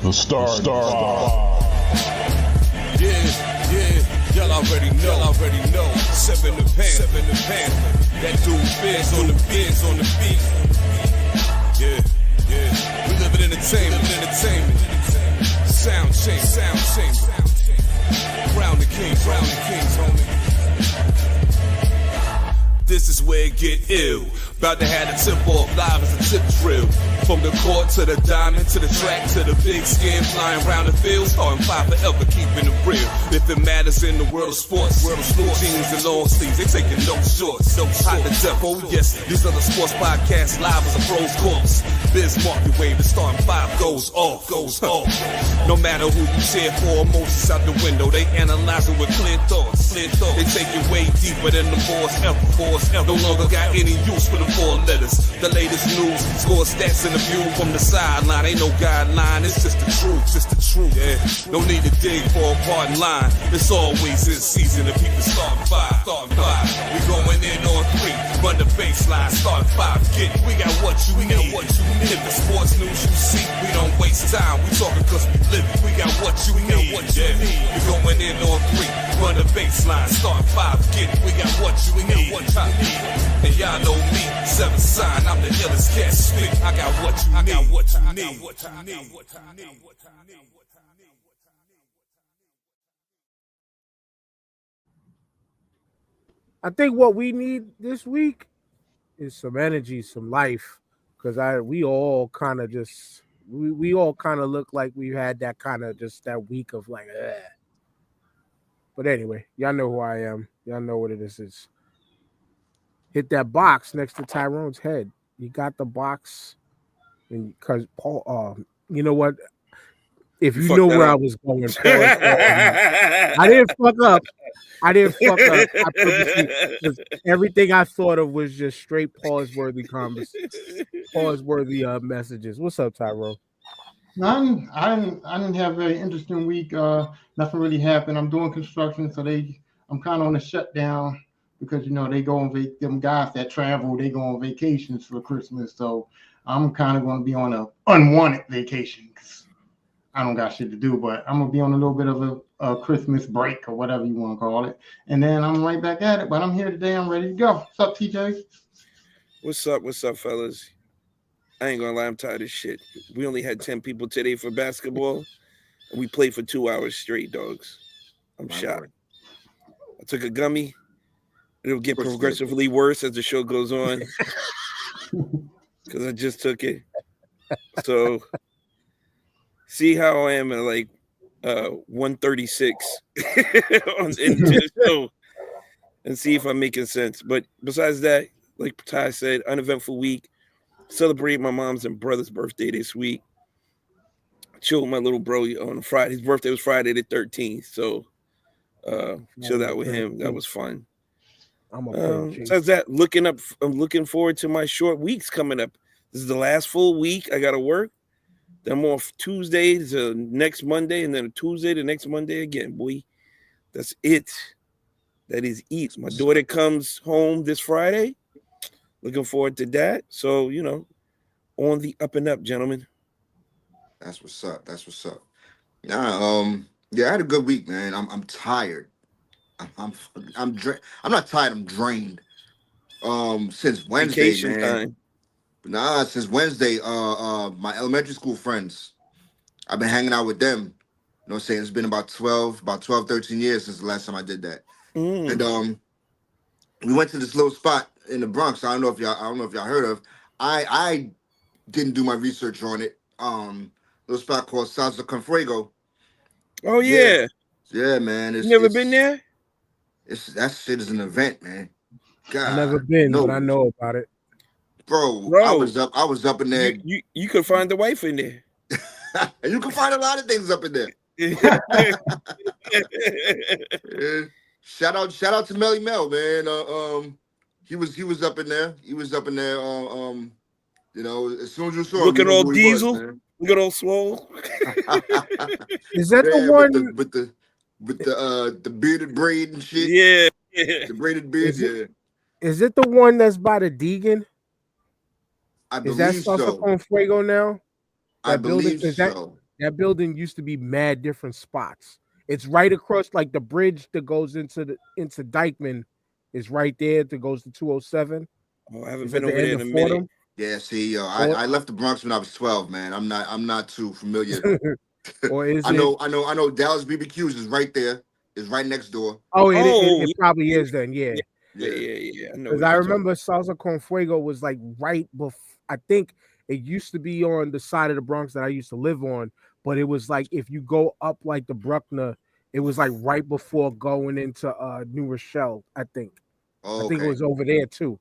The Star. Yeah, y'all already know. Seven the Panther. That dude Biz on the beat. Yeah. We live in entertainment. Sound change. Crown the kings, homie. This is where it get ill. About to have the tip off live as a tip drill. From the court to the diamond, to the track, to the big skin, flying around the field, starting five forever, keeping it real. If it matters in the world of sports, jeans and long sleeves, they taking no shorts. Hot to death, oh yes, these other sports podcasts live as a pro's corpse. Biz market wave, the starting five goes off. No matter who you cheer for, emotions out the window, they analyze it with clear thoughts. They take it way deeper than the force ever. No longer got any use for the four letters. The latest news, score stats and the view from the sideline. Ain't no guideline, it's just the truth. Yeah, no need to dig for a pardon line. It's always in season if people start five. We going in on three, run the baseline, start five. We got what you need. If the sports news you see, we don't waste time. We talking cause we live it. We got what you need. We going in on three, run the baseline, start five. We got what you need. And y'all know me, seven sign, I'm the illest cat spit. I got what you need. I think what we need this week is some energy, some life, because we all kind of look like we had that kind of just that week of like, ugh. But anyway, y'all know who I am. Y'all know what it is. Hit that box next to Tyrone's head. You got the box, and because Paul, you know what? If you know where I was going, Paul, I didn't fuck up. I purposely, everything I thought of was just straight pause-worthy messages. What's up, Tyrone? None. I didn't have a very interesting week. Nothing really happened. I'm doing construction, so I'm kind of on a shutdown because they go on them guys that travel. They go on vacations for Christmas, so I'm kind of going to be on a unwanted vacation because I don't got shit to do. But I'm gonna be on a little bit of a Christmas break or whatever you want to call it, and then I'm right back at it. But I'm here today. I'm ready to go. What's up, TJ? What's up, fellas? I ain't gonna lie, I'm tired of shit. We only had 10 people today for basketball, and we played for 2 hours straight, dogs. I'm shocked. I took a gummy. It'll get progressively worse as the show goes on because I just took it. So, see how I am at like 136 in the show and see if I'm making sense. But besides that, like Ty said, uneventful week. Celebrate my mom's and brother's birthday this week. Chill with my little bro on Friday. His birthday was Friday the 13th, so chilled out with him. That was fun. Besides that, I'm looking forward to my short weeks coming up. This is the last full week. I got to work. Then I'm off Tuesday to next Monday, and then Tuesday to next Monday again, boy. That's it. That is it. My daughter comes home this Friday. Looking forward to that. So, on the up and up, gentlemen. That's what's up. Nah, I had a good week, man. I'm tired. I'm not tired. I'm drained. Since Wednesday, Vacation man. time. Nah, since Wednesday, my elementary school friends, I've been hanging out with them. You know what I'm saying? It's been about 12, 13 years since the last time I did that. And we went to this little spot in the Bronx. I don't know if y'all heard of. I didn't do my research on it. Little spot called Salsa con Fuego. Oh yeah. Yeah, man. You never been there? That shit is an event, man. God, I've never been, but I know about it. Bro, I was up in there. You could find the wife in there. And you can find a lot of things up in there. Yeah. Shout out to Melly Mel, man. He was up in there. As soon as you saw him, Look at all diesel. Was, Look at all swole. Is that the one with the bearded braid and shit? Yeah. The braided beard. Is it the one that's by the Deegan? I Is believe that so. Salsa con Fuego now? I believe so. That building used to be mad different spots. It's right across like the bridge that goes into Dykeman is right there that goes to 207. Oh, I haven't It's been at the over there end in of a minute. Fordham. Yeah, see, yo, Or I left the Bronx when I was 12, man. I'm not too familiar. or is I it? know Dallas BBQs is right there. Is right next door. Oh, Oh, it probably is then. Yeah, yeah, Yeah. yeah. I know because what I you're talking. remember Salsa con Fuego was like right before. I think it used to be on the side of the Bronx that I used to live on, but it was like if you go up like the Bruckner, it was like right before going into New Rochelle. I Oh, think it okay. was over there too.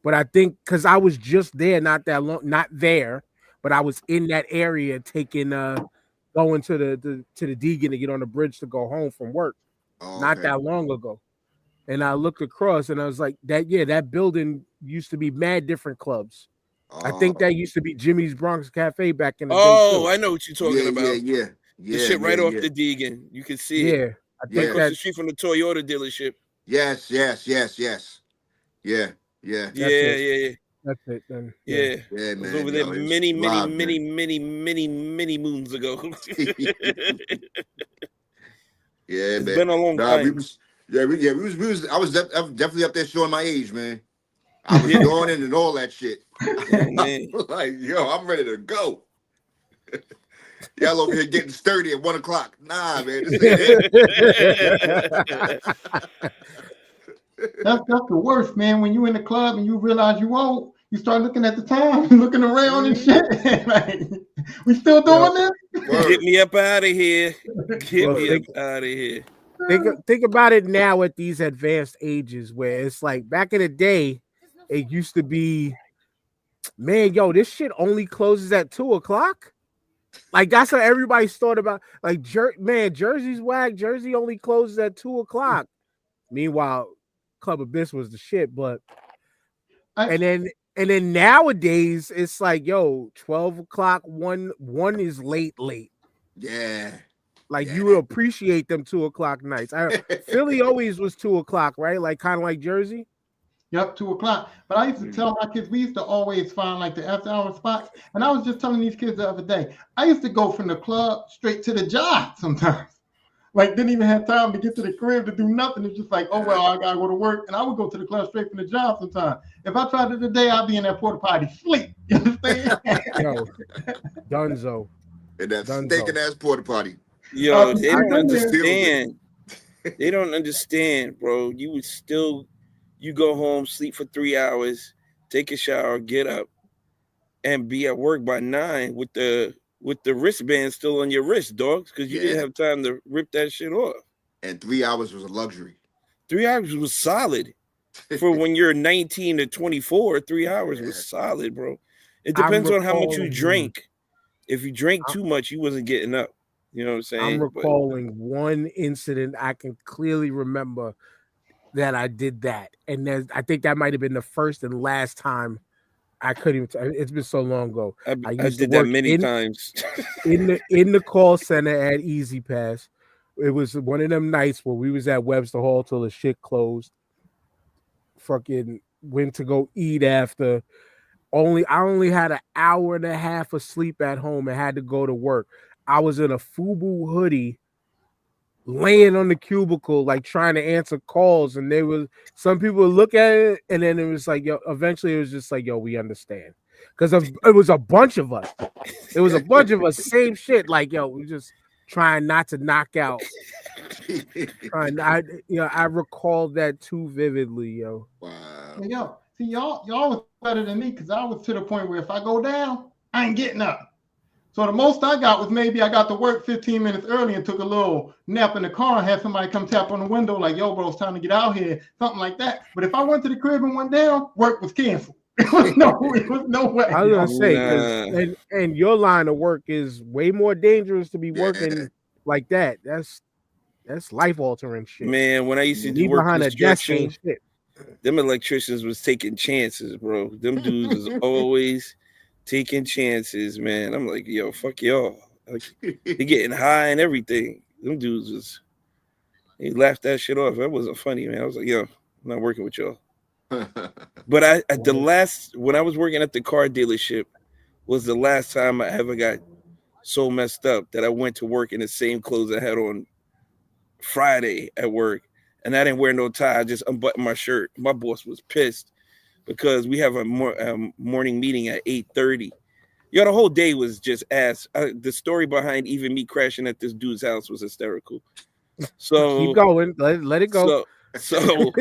But I think because I was just there not that long, not there, but I was in that area taking going to the Deegan to get on the bridge to go home from work Oh, not okay. that long ago. And I looked across and I was like, that building used to be mad different clubs. I think Oh, that used to be Jimmy's Bronx Cafe back in the day Oh, too. I know what you're yeah, talking yeah, about. yeah, The yeah, shit yeah, right off yeah, the Deegan. You can see it Yeah, I right think yeah. across the that street from the Toyota dealership. Yes, yes, yes, yes. Yeah, yeah, that's Yeah, it. yeah, yeah. That's it then. Yeah. Yeah. yeah, I was man. over there Yo, it's many, many, live, many, man. many, many, many moons ago. Yeah, It's man. been a long Nah, time. we was. I was definitely up there showing my age, man. I was Yeah. yawning and all that shit. Oh I man. was like, yo, I'm ready to go. Y'all over here getting sturdy at 1 o'clock. Nah, man, this ain't it. That's the worst, man. When you in the club and you realize you old, you start looking at the time, looking around and shit. Like, we still Yo, doing this? Get Word. me up out of here. Get well, me up out of here. think about it now at these advanced ages where it's like back in the day, it used to be, man, yo, this shit only closes at 2 o'clock. Like that's what everybody's thought about. Like, Jersey's whack. Jersey only closes at 2 o'clock. Meanwhile, Club Abyss was the shit. But I, and then nowadays it's like, yo, 12 o'clock. One is late. Yeah, Like yeah. you would appreciate them 2 o'clock nights. Philly always was 2 o'clock, right? Like kind of like Jersey. Yep, 2 o'clock. But I used to tell my kids, we used to always find like the after hour spots. And I was just telling these kids the other day, I used to go from the club straight to the job sometimes. Like, didn't even have time to get to the crib to do nothing. It's just like, oh, well, I got to go to work. And I would go to the club straight from the job sometimes. If I tried it today, I'd be in that porta potty sleep. You understand? Yo, Dunzo. And that Dunzo. stinking ass porta potty. Yo, they I don't been there. understand. They don't understand, bro. You go home, sleep for 3 hours, take a shower, get up, and be at work by 9 with the wristband still on your wrist, dogs, because you didn't Yeah. have time to rip that shit off. And 3 hours was a luxury. 3 hours was solid. For when you're 19 to 24, 3 hours Yeah. was solid, bro. It I'm depends on how much you recalling- drink. If you drank I'm- too much, you wasn't getting up. You know what I'm saying? I'm But recalling one incident I can clearly remember that I did that, and I think that might have been the first and last time. I couldn't even. It's been so long ago. I used did to that work many times. in the call center at Easy Pass. It was one of them nights where we was at Webster Hall till the shit closed. Fucking went to go eat after. I only had an hour and a half of sleep at home and had to go to work. I was in a FUBU hoodie, laying on the cubicle, like trying to answer calls, and some people would look at it, and then it was like, yo. Eventually, it was just like, yo, we understand, because it was a bunch of us. It was a bunch of us, same shit. Like, yo, we just trying not to knock out. I recall that too vividly, yo. Wow. Hey, yo, see, y'all was better than me because I was to the point where if I go down, I ain't getting up. So the most I got was maybe I got to work 15 minutes early and took a little nap in the car and had somebody come tap on the window like, yo, bro, it's time to get out here, something like that. But if I went to the crib and went down, work was canceled. It was no way. I was gonna say, Nah. and your line of work is way more dangerous to be Yeah. working like that. That's life altering shit. Man, when I used to Me work behind a desk construction, ain't shit. them electricians was taking chances, bro. Them dudes was always taking chances, man. I'm like, yo, fuck y'all. Like, they getting high and everything. Them dudes they laughed that shit off. That wasn't funny, man. I was like, yo, I'm not working with y'all. But when I was working at the car dealership was the last time I ever got so messed up that I went to work in the same clothes I had on Friday at work, and I didn't wear no tie. I just unbuttoned my shirt. My boss was pissed because we have a morning meeting at 8:30. Yo, the whole day was just ass. The story behind even me crashing at this dude's house was hysterical. So keep going. Let it go. So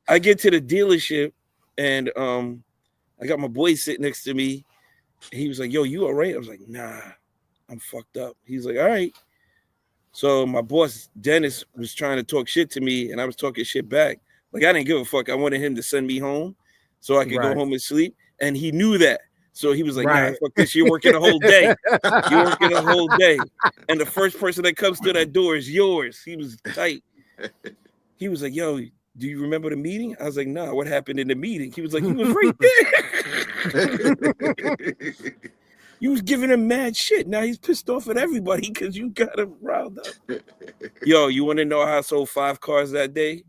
I get to the dealership, and I got my boy sitting next to me. He was like, "Yo, you all right?" I was like, "Nah, I'm fucked up." He's like, "All right." So my boss Dennis was trying to talk shit to me, and I was talking shit back. Like I didn't give a fuck. I wanted him to send me home so I could go home and sleep, and he knew that. So he was like, "Nah, fuck this. You're working the whole day. You're working the whole day, and the first person that comes to that door is yours." He was tight. He was like, "Yo, do you remember the meeting?" I was like, "Nah, what happened in the meeting?" He was like, "You was right there." You was giving him mad shit. Now he's pissed off at everybody because you got him riled up. Yo, you want to know how I sold 5 cars that day?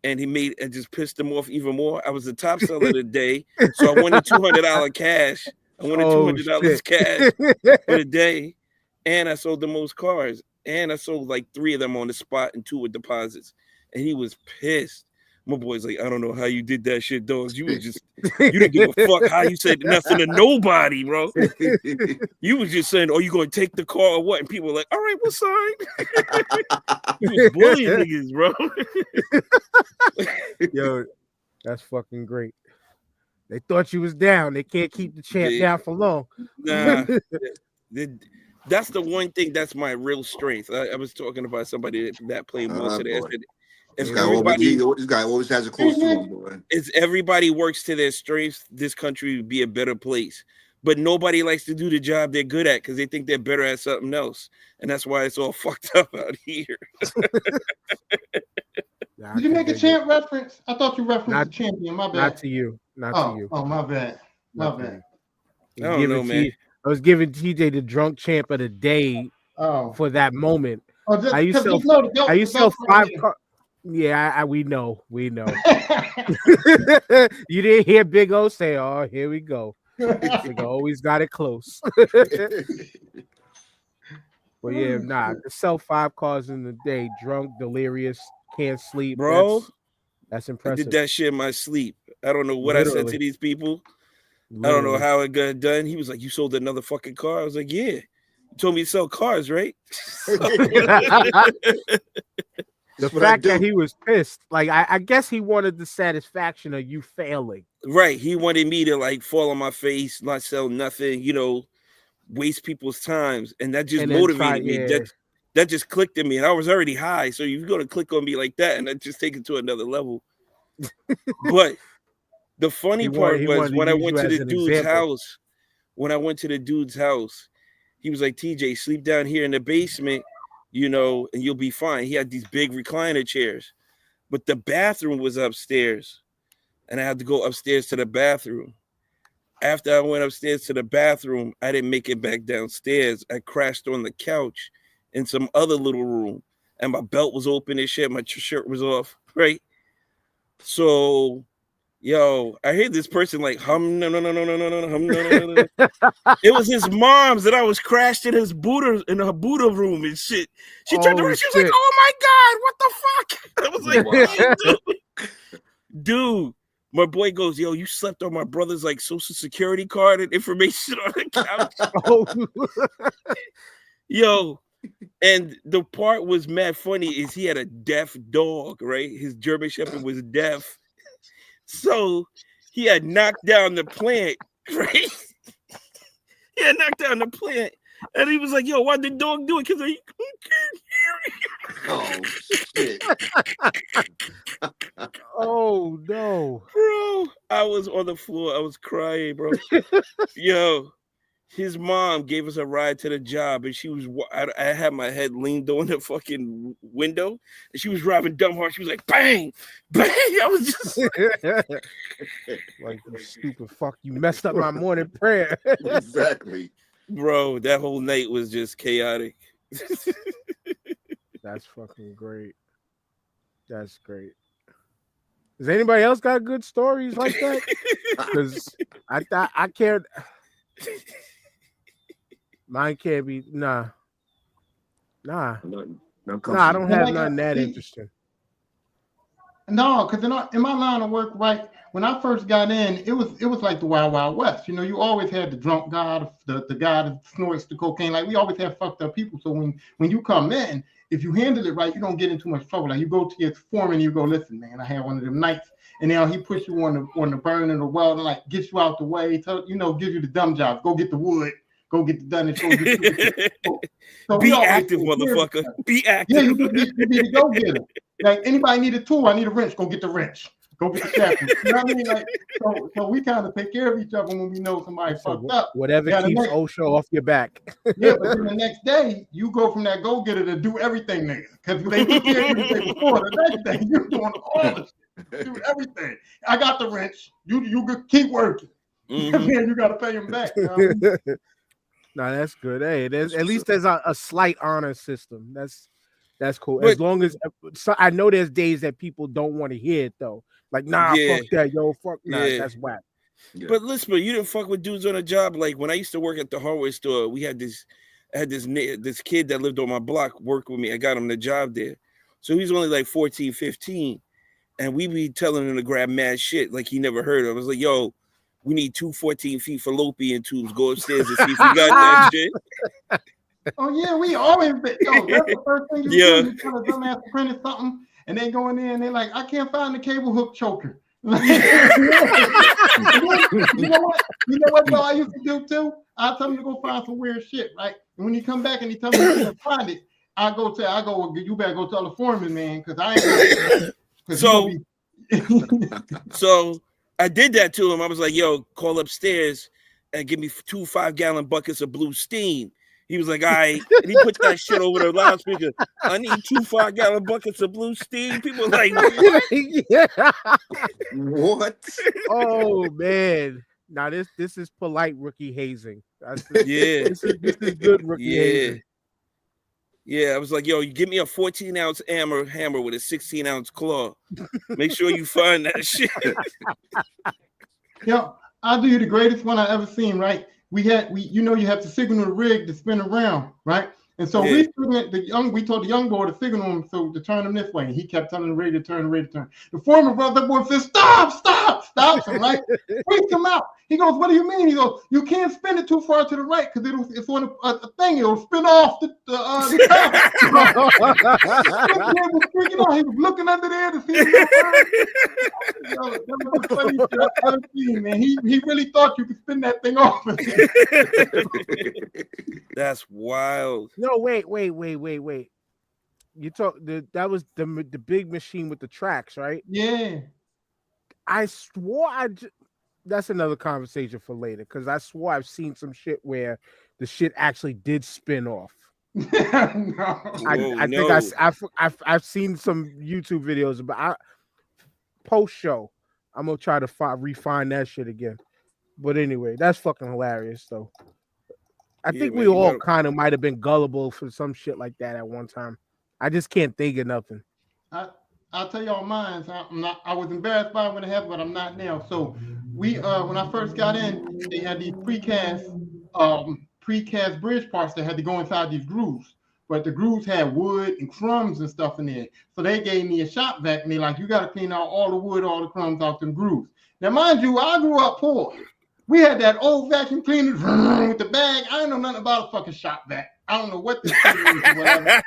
And he made and just pissed him off even more. I was the top seller of the day. So I won a $200 cash. I won a $200 cash for the day. And I sold the most cars. And I sold like 3 of them on the spot and 2 with deposits. And he was pissed. My boy's like, "I don't know how you did that shit, dogs. You didn't give a fuck how you said nothing to nobody, bro. You was just saying, 'Oh, you gonna take the car or what?' And people were like, 'All right, we'll sign.'" You was bullying niggas, bro. Yo, that's fucking great. They thought you was down. They can't keep the champ down for long. Nah, that's the one thing that's my real strength. I was talking about somebody that played more today. This guy always has a close to him, boy. If everybody works to their strengths, this country would be a better place. But nobody likes to do the job they're good at because they think they're better at something else. And that's why it's all fucked up out here. Did you make a champ reference? I thought you referenced the champion. My bad. Not to you. Not to you. Oh, my bad. My bad. I don't know, man. I was giving TJ the drunk champ of the day for that moment. I used to sell 5 cars. Yeah, we know. You didn't hear Big O say, "Oh, here we go." Nigga always got it close. But yeah, to sell 5 cars in the day, drunk, delirious, can't sleep, bro. That's impressive. I did that shit in my sleep. I don't know what I said to these people. I don't know how it got done. He was like, "You sold another fucking car?" I was like, "Yeah." You told me to sell cars, right? The fact that he was pissed, like I guess he wanted the satisfaction of you failing. Right. He wanted me to like fall on my face, not sell nothing, waste people's times. And that just motivated me. That just clicked in me. And I was already high. So you're going to click on me like that and that just take it to another level. But the funny part was when I went to the dude's house, he was like, "TJ, sleep down here in the basement, and you'll be fine." He had these big recliner chairs, but the bathroom was upstairs, and I had to go upstairs to the bathroom. After I went upstairs to the bathroom, I didn't make it back downstairs. I crashed on the couch in some other little room, and my belt was open and shit. My shirt was off, right? So, I heard this person like hum no. It was his mom's that I was crashed in her Buddha room and shit. She turned around, she was like, "Oh my God, what the fuck?" I was like, "What?" Dude, my boy goes, "Yo, you slept on my brother's like social security card and information on the couch." Yo, and the part was mad funny is he had a deaf dog, right? His German Shepherd was deaf. So he had knocked down the plant, right? He had knocked down the plant. And he was like, "Yo, why'd the dog do it?" Because I can't hear it. Oh, shit. Oh, no. Bro, I was on the floor. I was crying, bro. Yo, his mom gave us a ride to the job, and I had my head leaned on the fucking window, and she was driving dumb hard. She was like, "Bang, bang." I was just like, "You stupid fuck, you messed up my morning prayer." Exactly. Bro, that whole night was just chaotic. That's fucking great. That's great. Does anybody else got good stories like that? Because I can't. Mine can't be. Nah. None I comfortable. don't have Like nothing that interesting. No, because in my line of work, right, when I first got in, it was like the Wild Wild West. You know, you always had the drunk guy, the guy that snorts the cocaine. Like we always have fucked up people. So when you come in, if you handle it right, you don't get in too much trouble. Like you go to your foreman, and you go, listen, man, I had one of them nights, and now he puts you on the burn and the weld, and like gets you out the way, gives you the dumb jobs. Go get the wood, go get the done, and so Be active, motherfucker. Be active. Yeah, you be the go getter. Like anybody need a tool, I need a wrench. Go get the wrench. Go get the shaft. You know what I mean? Like so we kind of take care of each other when we know somebody fucked up. Whatever keeps OSHA off your back. Yeah, but then the next day you go from that go getter to do everything, nigga. Because they took care of you the day before. The next day you're doing all the shit, do everything. I got the wrench. You keep working. Mm-hmm. Then you got to pay him back. You know what I mean? No, that's good. Hey, at least there's a slight honor system. That's cool. As long as I know there's days that people don't want to hear it though. Like, nah, fuck that, yo, fuck nah, that's whack. Yeah. But Lisper, you didn't fuck with dudes on a job. Like when I used to work at the hardware store, I had this kid that lived on my block work with me. I got him the job there. So he's only like 14, 15. And we be telling him to grab mad shit like he never heard of. I was like, yo, we need 2 14 feet fallopian tubes. Go upstairs and see if we got that shit. Oh yeah, we always that's the first thing you do. You tell a dumbass apprentice something, and they go in there and they're like, I can't find the cable hook choker. You know what though I used to do too? I tell him to go find some weird shit, right? And when he come back and he tell me he can't find it, I go, you better go tell the foreman, man, because I ain't So I did that to him. I was like, yo, call upstairs and give me 2 5-gallon buckets of blue steam. He was like, all right. And he put that shit over the loudspeaker. I need 2 5-gallon buckets of blue steam. People like, what? Yeah. What? Oh man. Now this is polite rookie hazing. This is good rookie hazing. Yeah, I was like, yo, you give me a 14-ounce hammer with a 16-ounce claw. Make sure you find that shit. Yo, I'll do you the greatest one I ever seen, right? You have to signal the rig to spin around, right? And so we told the young boy to signal him to turn him this way. And he kept telling the rig to turn, The foreman brother boy said, stops him, right? Freaks him out. He goes, what do you mean? He goes, you can't spin it too far to the right because it's on a thing. It'll spin off the top. He was looking under there to see that was the funniest shit I've ever seen, man. He really thought you could spin that thing off. That's wild. No, wait. You that was the big machine with the tracks, right? Yeah. I swore that's another conversation for later because I swore I've seen some shit where the shit actually did spin off. No. I think I've seen some YouTube videos about post show. I'm gonna try to refine that shit again. But anyway, that's fucking hilarious though. I think we all kind of might have been gullible for some shit like that at one time. I just can't think of nothing. I'll tell y'all mine. I was embarrassed by it when it happened, but I'm not now. So we when I first got in, they had these precast bridge parts that had to go inside these grooves. But the grooves had wood and crumbs and stuff in there. So they gave me a shop vac and they're like, you gotta clean out all the wood, all the crumbs out them grooves. Now mind you, I grew up poor. We had that old vacuum cleaner with the bag. I don't know nothing about a fucking shop vac. I don't know what this thing is or whatever.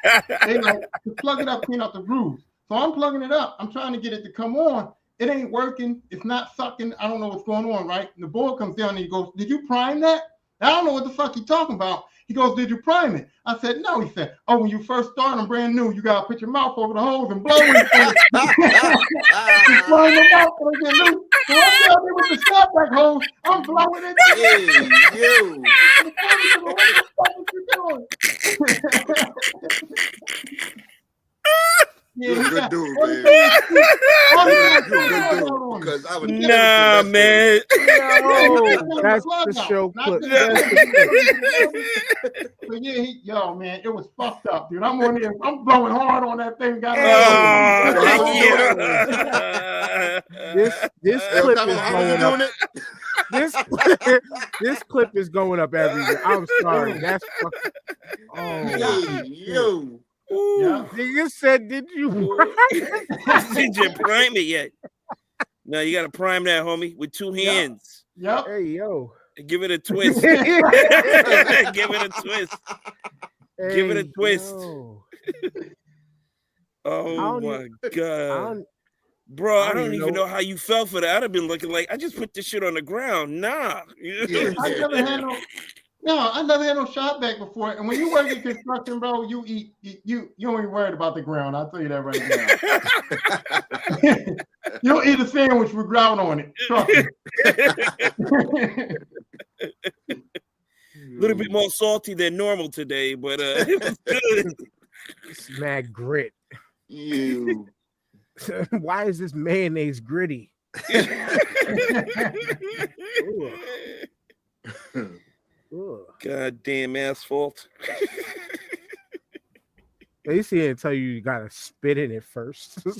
They like to plug it up, clean out the grooves. So I'm plugging it up. I'm trying to get it to come on. It ain't working. It's not sucking. I don't know what's going on, right? And the boy comes down and he goes, did you prime that? I don't know what the fuck you're talking about. He goes, did you prime it? I said, no. He said, oh, when you first start, I'm brand new. You got to put your mouth over the hose and blow it. Blowing the mouth when I get loose. So I'm down there with the stop back hose. I'm blowing it. Hey, you. What the fuck is you doing? You're a good dude, man. Good dude. Because I would man. That's the show clip. But yeah, man, it was fucked up, dude. I'm on there. I'm blowing hard on that thing. This clip is blowing up. this clip is going up everywhere. I'm sorry. That's fucking. Oh, Hey, yo. Yeah. nigga said, "Did you?" Did you prime it yet? No, you gotta prime that, homie, with two hands. Yep. Hey, yo. Give it a twist. Give it a twist. Give it a twist. Yo. Oh my god. Bro, I don't even know how you felt for that. I'd have been looking like I just put this shit on the ground. Nah. Yeah. I never had no shot back before. And when you work in construction, bro, you ain't worried about the ground. I'll tell you that right now. You don't eat a sandwich with ground on it. Trust me. A little bit more salty than normal today, but it was good. It's mad grit. You. Why is this mayonnaise gritty? Goddamn asphalt. At least he didn't tell you gotta spit in it first. You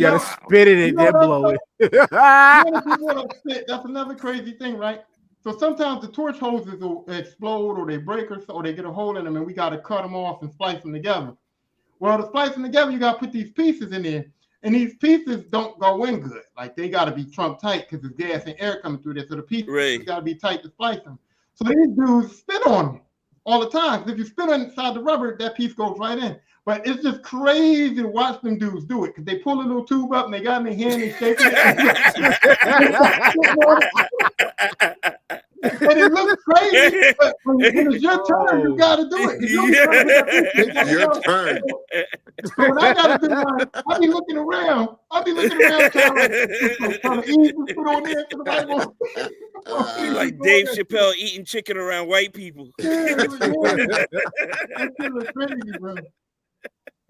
gotta spit in it, then blow it. That's another crazy thing, right? So sometimes the torch hoses will explode or they break or they get a hole in them and we got to cut them off and splice them together. Well, to splice them together, you got to put these pieces in there. And these pieces don't go in good. Like they got to be Trump tight because there's gas and air coming through there. So the pieces got to be tight to splice them. So these dudes spit on them all the time. Because if you spit on inside the rubber, that piece goes right in. But it's just crazy to watch them dudes do it because they pull a little tube up and they got it in their hand and shaking it. And it looks crazy, but when it's your turn, you got to do it. Your turn. So when I got to do mine, I'll be looking around. Trying to ease and put on there for the right one. Like Dave Chappelle eating chicken around white people. That's crazy, bro.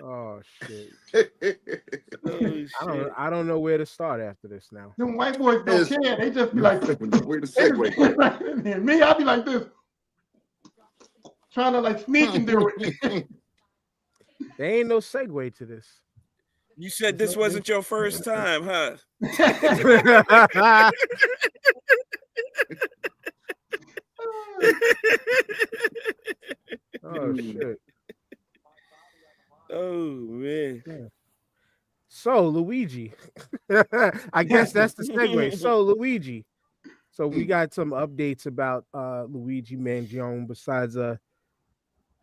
Oh shit. Oh, shit. I don't know where to start after this now. Them white boys don't care. They just be like, Where the segue? me, I'll be like this. Trying to like sneak and do it. There ain't no segue to this. You said this wasn't your first time, huh? Oh shit. Oh man. Yeah. So Luigi. I guess that's the segue. So Luigi. So we got some updates about Luigi Mangione besides all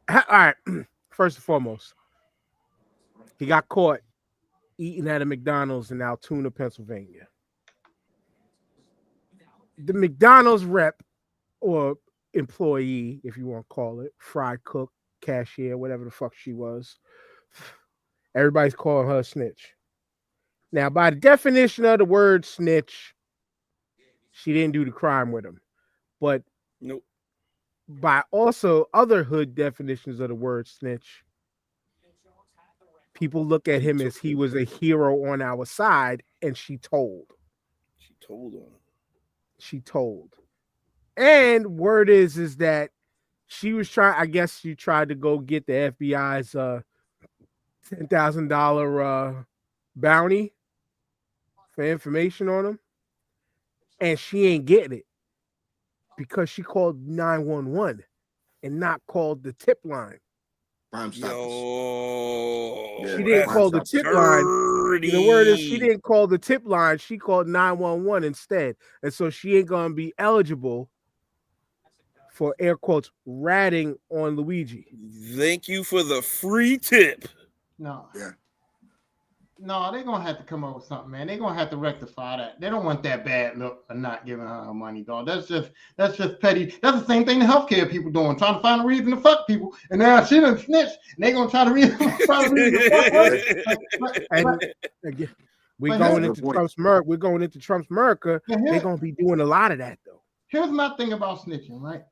right. First and foremost, he got caught eating at a McDonald's in Altoona, Pennsylvania. The McDonald's rep or employee, if you want to call it, fry cook, cashier, whatever the fuck she was. Everybody's calling her a snitch. Now, by the definition of the word snitch, she didn't do the crime with him. But nope. By also other hood definitions of the word snitch, people look at him as he was a hero on our side, and she told. She told on him. She told. And word is that she was trying, I guess she tried to go get the FBI's $10,000 bounty for information on him. And she ain't getting it because she called 911 and not called the tip line. Yo, she didn't call the tip line. The word is she didn't call the tip line. She called 911 instead. And so she ain't going to be eligible for air quotes ratting on Luigi. Thank you for the free tip. No. Yeah. No, they're gonna have to come up with something, man. They're gonna have to rectify that. They don't want that bad look of not giving her money, dog. That's just petty. That's the same thing the healthcare people doing, trying to find a reason to fuck people. And now she done snitched, and they gonna try to reason to fuck her. We're going into Trump's America. We're going into Trump's America. They're gonna be doing a lot of that, though. Here's my thing about snitching, right?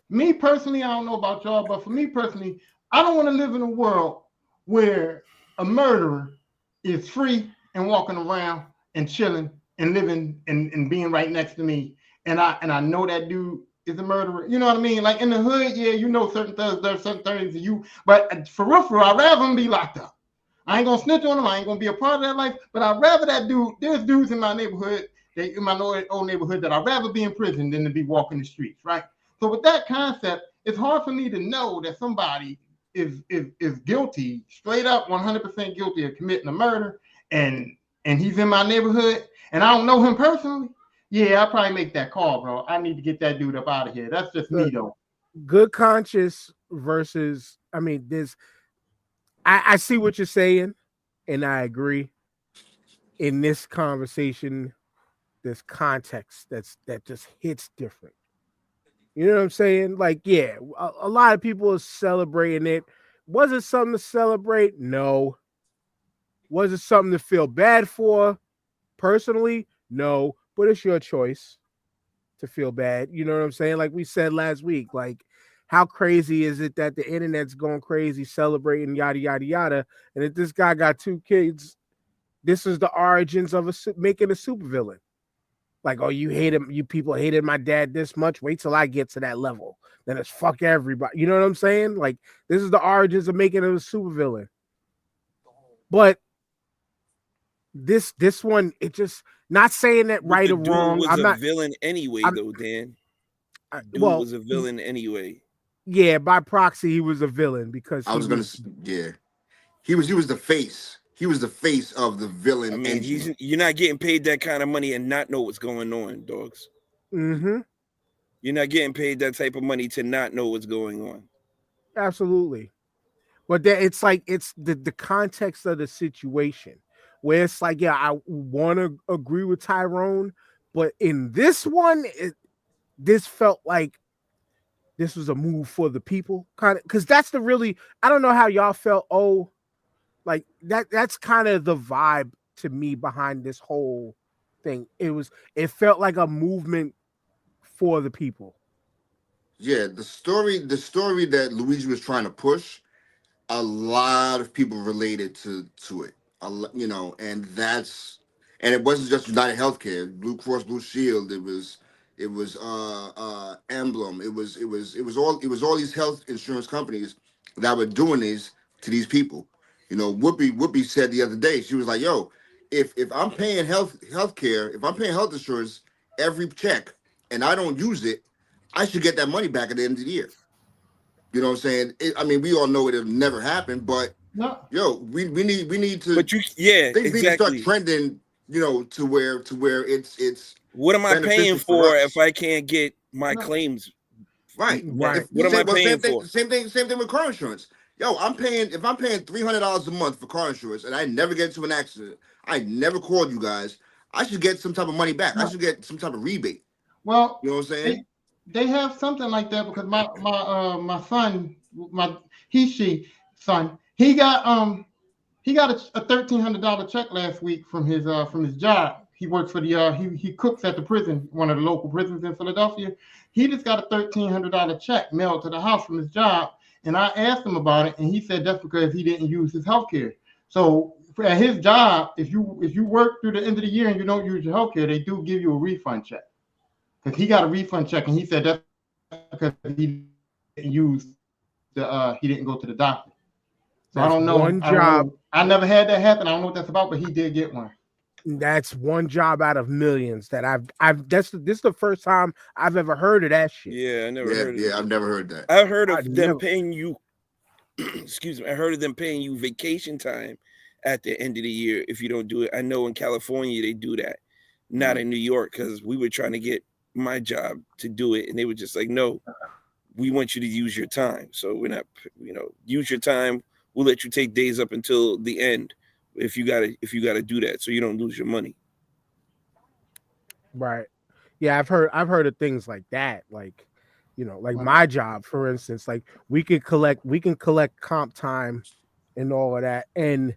Me personally, I don't know about y'all, but for me personally, I don't want to live in a world where a murderer is free and walking around and chilling and living and being right next to me. And I know that dude is a murderer. You know what I mean? Like in the hood, yeah, you know certain things, there's certain things you, but for real, I'd rather him be locked up. I ain't gonna snitch on him, I ain't gonna be a part of that life, but I'd rather that dude, there's dudes in my neighborhood they in my old neighborhood that I'd rather be in prison than to be walking the streets, right? So with that concept, it's hard for me to know that somebody is guilty, straight up 100% guilty of committing a murder, and he's in my neighborhood, and I don't know him personally. Yeah, I'll probably make that call, bro. I need to get that dude up out of here. That's just me, though. Good conscience versus, I mean, I see what you're saying, and I agree. In this conversation, there's context that just hits different. You know what I'm saying? Like, yeah, a lot of people are celebrating it. Was it something to celebrate? No. Was it something to feel bad for? Personally, no. But it's your choice to feel bad. You know what I'm saying? Like we said last week, like, how crazy is it that the internet's going crazy celebrating yada yada yada, and if this guy got 2 kids, this is the origins of making a supervillain. Like, oh, you people hated my dad this much. Wait till I get to that level. Then it's fuck everybody. You know what I'm saying? Like, this is the origins of making him a supervillain. But this one, it just, not saying that right or wrong. Was I'm a not villain anyway, though, Dan. Dude was a villain anyway. Yeah, by proxy, he was a villain because I was gonna, yeah, he was the face. He was the face of the villain. I mean, you're not getting paid that kind of money and not know what's going on, dogs. Mm-hmm. You're not getting paid that type of money to not know what's going on. Absolutely. But it's like, it's the context of the situation where it's like, yeah, I want to agree with Tyrone, but in this one, this felt like this was a move for the people, kind of, because that's I don't know how y'all felt. Oh, like that's kind of the vibe to me behind this whole thing. It felt like a movement for the people. Yeah, the story that Luigi was trying to push, a lot of people related to it. And it wasn't just United Healthcare, Blue Cross Blue Shield. It was Emblem. It was all these health insurance companies that were doing these to these people. Whoopi said the other day, she was like, "Yo, if I'm paying healthcare, if I'm paying health insurance every check and I don't use it, I should get that money back at the end of the year." You know what I'm saying? We all know it'll never happen, but No. yo, we need to. But things need to start trending. To where it's. What am I paying for if I can't get my claims? Right. Right. What am I paying for? Same thing with car insurance. Yo, if I'm paying $300 a month for car insurance and I never get into an accident, I never called you guys, I should get some type of money back. I should get some type of rebate. Well, you know what I'm saying? They have something like that because my son, son, he got a $1,300 check last week from his job. He works for the he cooks at the prison, one of the local prisons in Philadelphia. He just got a $1,300 check mailed to the house from his job, and I asked him about it, and he said that's because he didn't use his health care. So at his job, if you work through the end of the year and you don't use your health care, they do give you a refund check. Because he got a refund check, and he said that's because he didn't go to the doctor. So I don't know. I never had that happen. I don't know what that's about, but he did get one. That's one job out of millions that this is the first time I've ever heard of that shit. Yeah, I never heard of it. Yeah, I've never heard that. I've heard of them paying you excuse me, I heard of them paying you vacation time at the end of the year if you don't do it. I know in California they do that. Not in New York, because we were trying to get my job to do it, and they were just like, no, we want you to use your time. So we're not, use your time. We'll let you take days up until the end if you gotta do that, so you don't lose your money. Right. Yeah, I've heard of things like that. Like, like my job, for instance, like we can collect comp time and all of that. And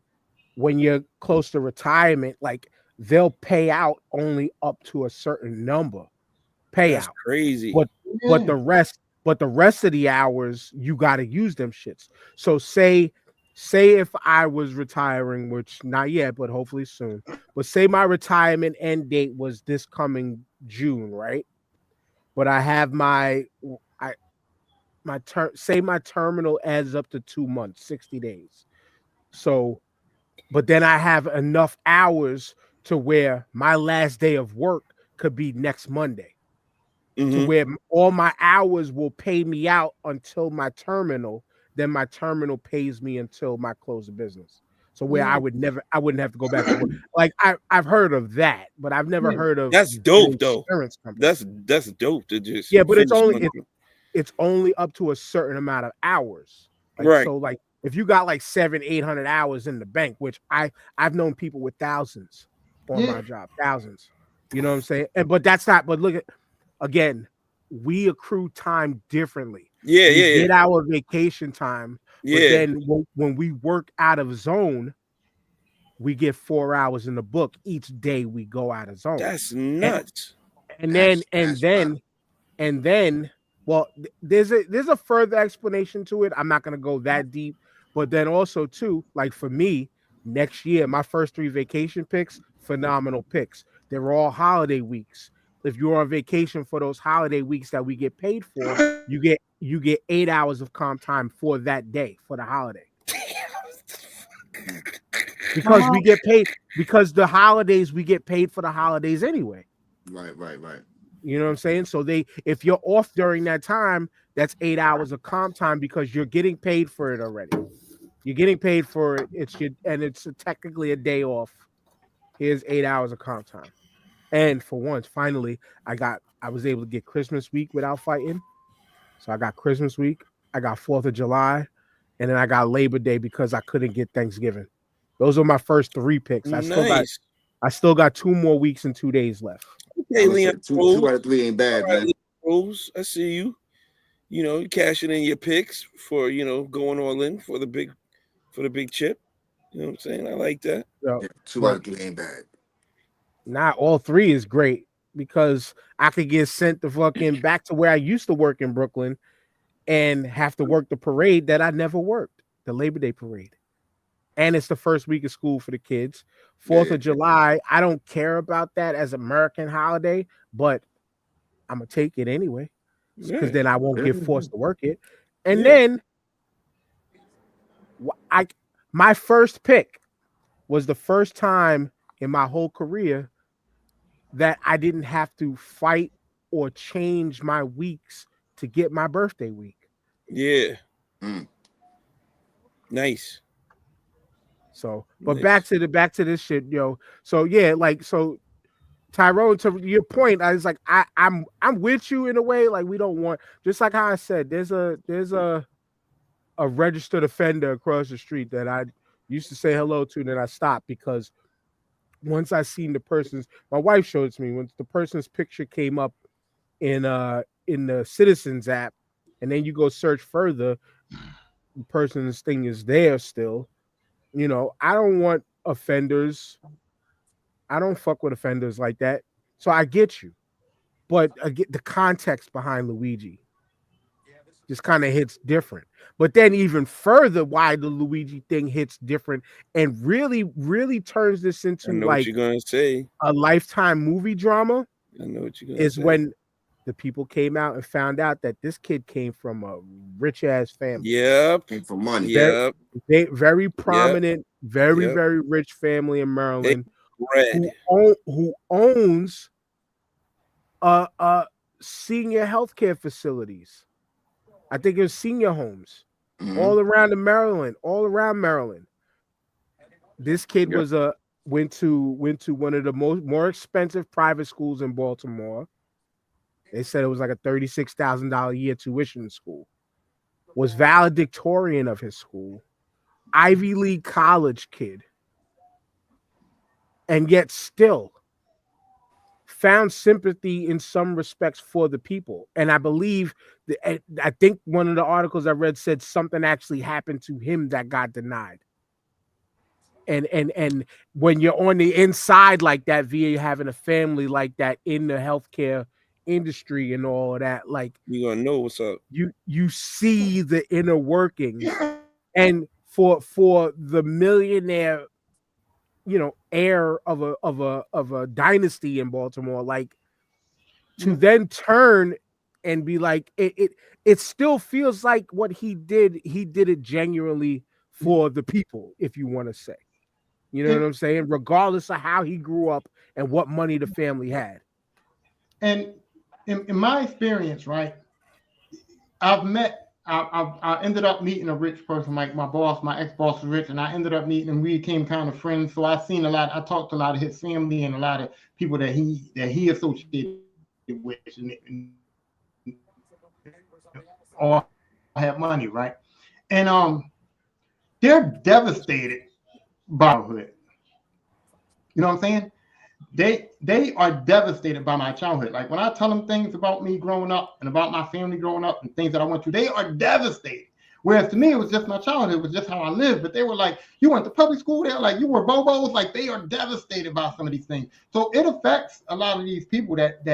when you're close to retirement, like they'll pay out only up to a certain number payout. That's crazy. But the rest of the hours you got to use them shits. So say if I was retiring, which not yet, but hopefully soon. But say my retirement end date was this coming June, right? But I have my terminal adds up to 2 months, 60 days. So, but then I have enough hours to where my last day of work could be next Monday, to Mhm. where all my hours will pay me out until my terminal. Then my terminal pays me until my close of business. So where Yeah, I wouldn't have to go back to work. Like I've heard of that, but I've never yeah, heard of That's an dope though. insurance company. That's dope to just Yeah, but finish month. it's only up to a certain amount of hours. Like Right. so, like if you got like 700-800 hours in the bank, which I've known people with thousands on yeah, my job, thousands. You know what I'm saying? And but that's not. But look at again, we accrue time differently. Yeah, We yeah, get our vacation time, but yeah. then when we work out of zone, we get 4 hours in the book each day we go out of zone. That's And nuts. and then That's wild. and then well there's a further explanation to it. I'm not going to go that deep, but then also too, like for me, next year my first 3 vacation picks, phenomenal picks. They're all holiday weeks. If you're on vacation for those holiday weeks that we get paid for, you get 8 hours of comp time for that day for the holiday, because we get paid, because the holidays we get paid for the holidays anyway. Right. You know what I'm saying? So if you're off during that time, that's 8 hours of comp time because you're getting paid for it already. You're getting paid for it. It's technically a day off. Here's 8 hours of comp time. And for once, finally, I was able to get Christmas week without fighting. So I got Christmas week, I got 4th of July, and then I got Labor Day because I couldn't get Thanksgiving. Those are my first 3 picks. Nice. I still got 2 more weeks and 2 days left. Okay, I'm gonna say Leon two Rose. out of three ain't All bad, right, man. Leon Rose. I see you. You know, you cashing in your picks for going all in for the big chip. You know what I'm saying? I like that. So, Yeah, 2 out but of 3 ain't bad. not all 3 is great because I could get sent to fucking back to where I used to work in Brooklyn and have to work the parade that I never worked, the Labor Day parade. And it's the first week of school for the kids. 4th Yeah. of July, I don't care about that as American holiday, but I'm gonna take it anyway because Yeah, then I won't Yeah. get forced to work it. And yeah. then I my first pick was the first time in my whole career that I didn't have to fight or change my weeks to get my birthday week. Yeah. Mm. Nice. So, but Nice. back to this shit, yo. So yeah, like so Tyrone, to your point, I was like, I'm with you in a way. Like we don't want, just like how I said, there's a registered offender across the street that I used to say hello to, and then I stopped because once I seen the person's, my wife showed it to me, once the person's picture came up in the Citizens app, and then you go search further, the person's thing is there still. You know, I don't want offenders. I don't fuck with offenders like that. So I get you. But I get the context behind Luigi just kind of hits different. But then even further, why the Luigi thing hits different and really, really turns this I into know what like you're gonna say. a Lifetime movie drama I know what you're gonna is say. when the people came out and found out that this kid came from a rich ass family. Yep. Came for money. Very, Yep. very Yep. prominent, very, Yep. very rich family in They Maryland bread. who owns senior healthcare facilities. I think it was senior homes Mhm. all around Maryland. This kid Yep. was went to one of the more expensive private schools in Baltimore. They said it was like a $36,000 a year tuition school. Was valedictorian of his school, Ivy League college kid, and yet still found sympathy in some respects for the people. And I believe I think one of the articles I read said something actually happened to him that got denied. And when you're on the inside like that, via having a family like that in the healthcare industry and all of that, like You gonna know what's up. you see the inner workings. And for the millionaire, heir of a dynasty in Baltimore, like to then turn and be like it still feels like what he did it genuinely for the people, if you want to say. You know what I'm saying? Regardless of how he grew up and what money the family had. And in my experience, right, I ended up meeting a rich person, like my boss, my ex-boss was rich, and I ended up meeting and we became kind of friends. So I seen a lot, I talked to a lot of his family and a lot of people that he associated with, and all have money, right? And they're devastated by childhood. You know what I'm saying? They are devastated by my childhood. Like when I tell them things about me growing up and about my family growing up and things that I went through, they are devastated. Whereas to me, it was just my childhood, it was just how I lived. But they were like, you went to public school, they're like, you were bobos. Like they are devastated by some of these things. So it affects a lot of these people that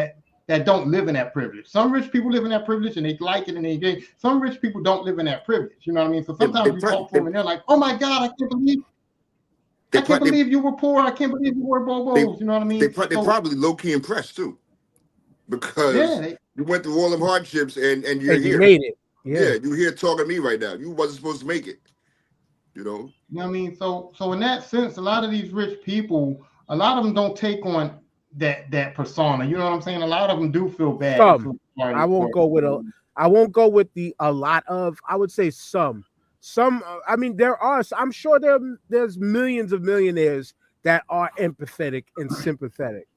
don't live in that privilege. Some rich people live in that privilege and they like it and they get. Some rich people don't live in that privilege. You know what I mean? So sometimes you talk to them and they're like, oh my God, I can't believe you were poor. I can't believe you were bobos. You know what I mean? They probably low key impressed too, because you went through all them hardships and you're and here. You made it. Yeah, you're here talking to me right now. You wasn't supposed to make it. You know. You know what I mean? So in that sense, a lot of these rich people, a lot of them don't take on that persona. You know what I'm saying? A lot of them do feel bad. I won't go with a lot of. I would say some. I mean, I'm sure there's millions of millionaires that are empathetic and sympathetic.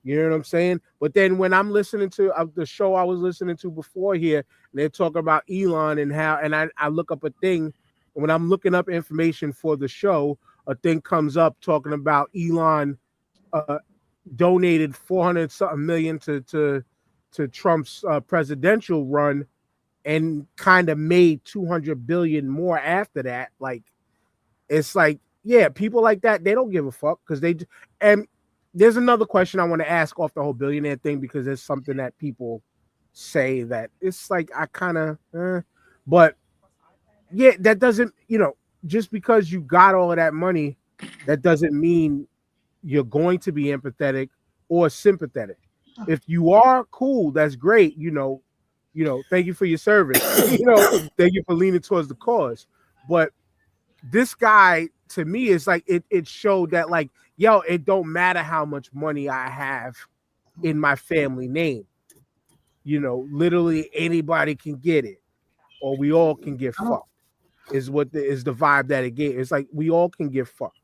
You know what I'm saying? But then when I'm listening to the show I was listening to before here, and they're talking about Elon and how, and I look up a thing, when I'm looking up information for the show, a thing comes up talking about Elon donated 400 something million to Trump's presidential run, and kind of made 200 billion more after that. Like, it's like, yeah, people like that, they don't give a fuck because and there's another question I want to ask off the whole billionaire thing, because there's something that people say that it's like, I kind of, but yeah, that doesn't, just because you got all of that money, that doesn't mean you're going to be empathetic or sympathetic. If you are, cool, that's great. Thank you for your service. Thank you for leaning towards the cause. But this guy, to me, is like, it showed that, like, yo, it don't matter how much money I have in my family name. Literally anybody can get it, or we all can get fucked. Is the vibe that it gave. It's like we all can get fucked.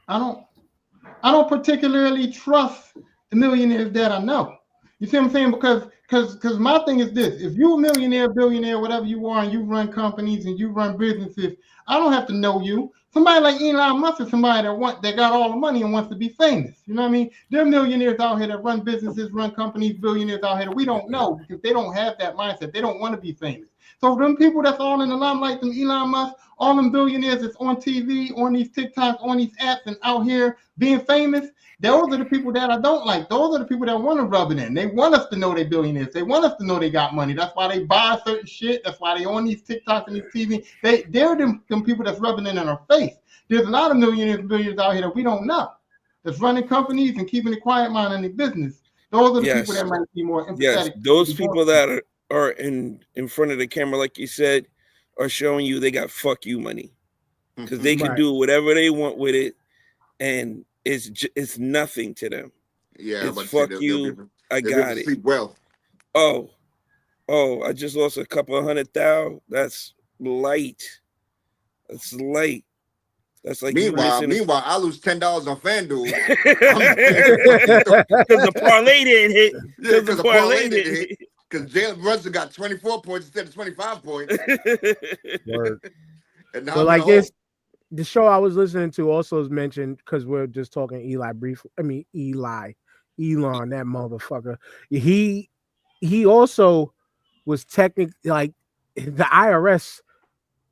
I don't particularly trust the millionaires that I know. You see what I'm saying? Because my thing is this: if you're a millionaire, billionaire, whatever you are, and you run companies and you run businesses, I don't have to know you. Somebody like Elon Musk is somebody that got all the money and wants to be famous. You know what I mean? There are millionaires out here that run businesses, run companies, billionaires out here that we don't know because they don't have that mindset. They don't want to be famous. So them people that's all in the limelight, them Elon Musk, all them billionaires that's on TV, on these TikToks, on these apps, and out here being famous, those are the people that I don't like. Those are the people that want to rub it in. They want us to know they're billionaires. They want us to know they got money. That's why they buy certain shit. That's why they on these TikToks and these TV. They're them people that's rubbing it in our face. There's a lot of millionaires and billionaires out here that we don't know, that's running companies and keeping a quiet mind in their business. Those are the people that might be more empathetic. Yes, those people that are in front of the camera, like you said, are showing you they got fuck you money, because they can do whatever they want with it, and it's nothing to them. Yeah, it's fuck you. I got it. Sleep well. Oh, I just lost a couple of $100,000. That's light. That's light. That's like meanwhile, I lose $10 on FanDuel because the parlay didn't hit. Yeah, because the parlay didn't hit. Because Jalen Brunson got 24 points instead of 25 points. And now, like this, the show I was listening to also is mentioned, because we're just talking Elon, that motherfucker. He also was technically, like, the IRS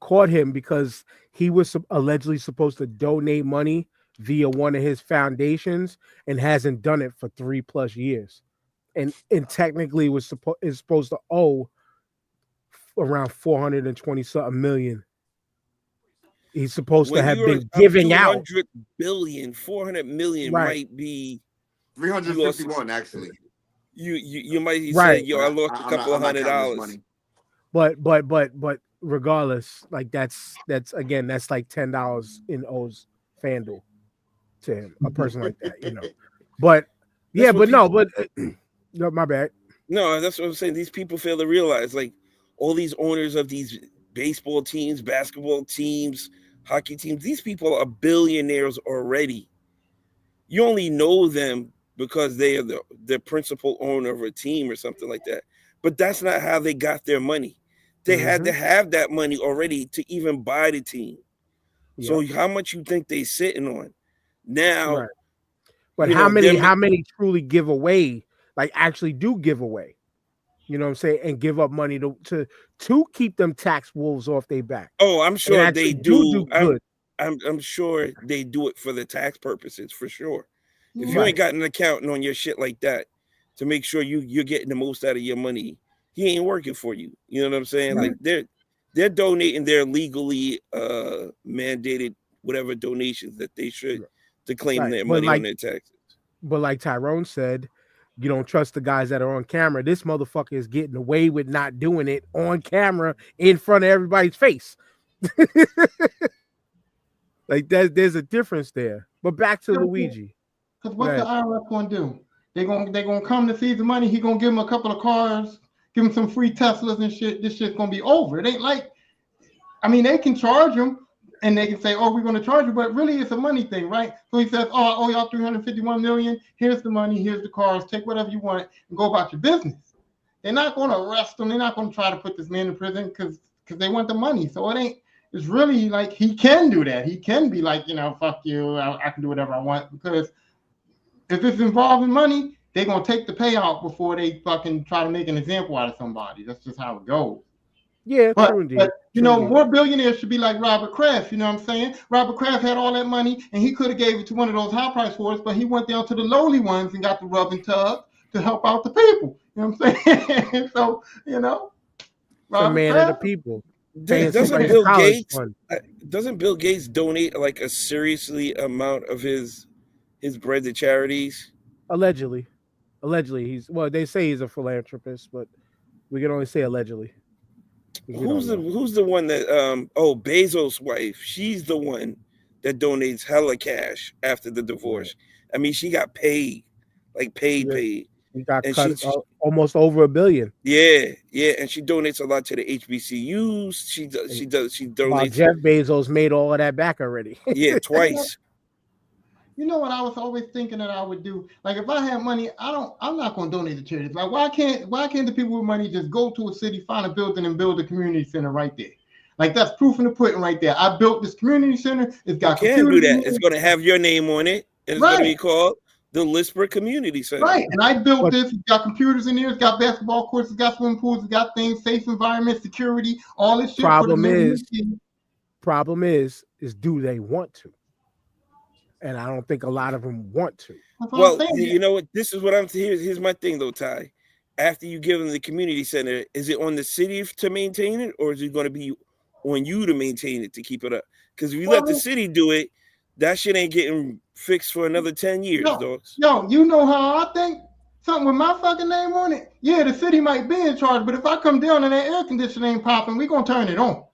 caught him because he was allegedly supposed to donate money via one of his foundations and hasn't done it for 3+ years, and technically is supposed to owe around 420 something million. He's supposed to have been giving out 400 million might be 351 actually. You might say, yo, I lost a couple of $100. But regardless, like that's again, that's like $10 in O's FanDuel. to him, a person like that, you know. But That's what no, my bad. No, that's what I'm saying. These people fail to realize, like, all these owners of these baseball teams, basketball teams, hockey teams, these people are billionaires already. You only know them because they are the principal owner of a team or something like that. But that's not how they got their money. They had to have that money already to even buy the team. So how much you think they sitting on? Now, right. But how many truly give away, like actually do give away? You know what I'm saying? And give up money to keep them tax wolves off their back. Oh, I'm sure they do. Good. I'm sure they do it for the tax purposes, for sure. If you Right. ain't got an accountant on your shit like that to make sure you're getting the most out of your money, he ain't working for you. You know what I'm saying? Right. Like they're donating their legally mandated whatever donations that they should to claim their money on their taxes. But like Tyrone said, you don't trust the guys that are on camera. This motherfucker is getting away with not doing it on camera in front of everybody's face. Like there's a difference there. But back to Luigi. Because what the IRS gonna do? They gonna come to seize the money. He gonna give him a couple of cars, give him some free Teslas and shit. This shit's gonna be over. It ain't like, I mean, they can charge him and they can say, oh, we're gonna charge you, but really it's a money thing, right? So he says, oh, I owe y'all $351 million. Here's the money. Here's the cars. Take whatever you want and go about your business. They're not gonna arrest him. They're not gonna try to put this man in prison because they want the money. So it ain't. It's really like he can do that. He can be like, fuck you. I can do whatever I want, because if it's involving money, they're going to take the payout before they fucking try to make an example out of somebody. That's just how it goes. Yeah, but true more billionaires should be like Robert Kraft. You know what I'm saying? Robert Kraft had all that money, and he could have gave it to one of those high price whores, but he went down to the lowly ones and got the rubbing tub to help out the people. You know what I'm saying? So, Robert man Kraft, of the people. Doesn't Bill Gates donate like a seriously amount of his bread to charities? Allegedly they say he's a philanthropist, but we can only say allegedly. Who's the one that Bezos' wife? She's the one that donates hella cash after the divorce. Right. I mean, she got paid. She got cut almost over $1 billion. Yeah, and she donates a lot to the HBCUs. She donates. While Jeff Bezos made all of that back already. Yeah, twice. You know what I was always thinking that I would do? Like, if I had money, I'm not going to donate to charities. Like, why can't the people with money just go to a city, find a building, and build a community center right there? Like, that's proof in the pudding right there. I built this community center. It's got. You can do that. It's going to have your name on it, and it's going to be called the Lisper Community Center. Right, and I built this. It's got computers in there. It's got basketball courts. It's got swimming pools. It's got things, safe environment, security, all this shit. Problem is, do they want to? And I don't think a lot of them want to. Well, you know what? This is what I'm. Here's my thing, though, Ty. After you give them the community center, is it on the city to maintain it, or is it going to be on you to maintain it to keep it up? Because if you let the city do it, that shit ain't getting fixed for another 10 years, dogs. Yo, you know how I think? Something with my fucking name on it? Yeah, the city might be in charge, but if I come down and that air conditioning ain't popping, we're going to turn it on.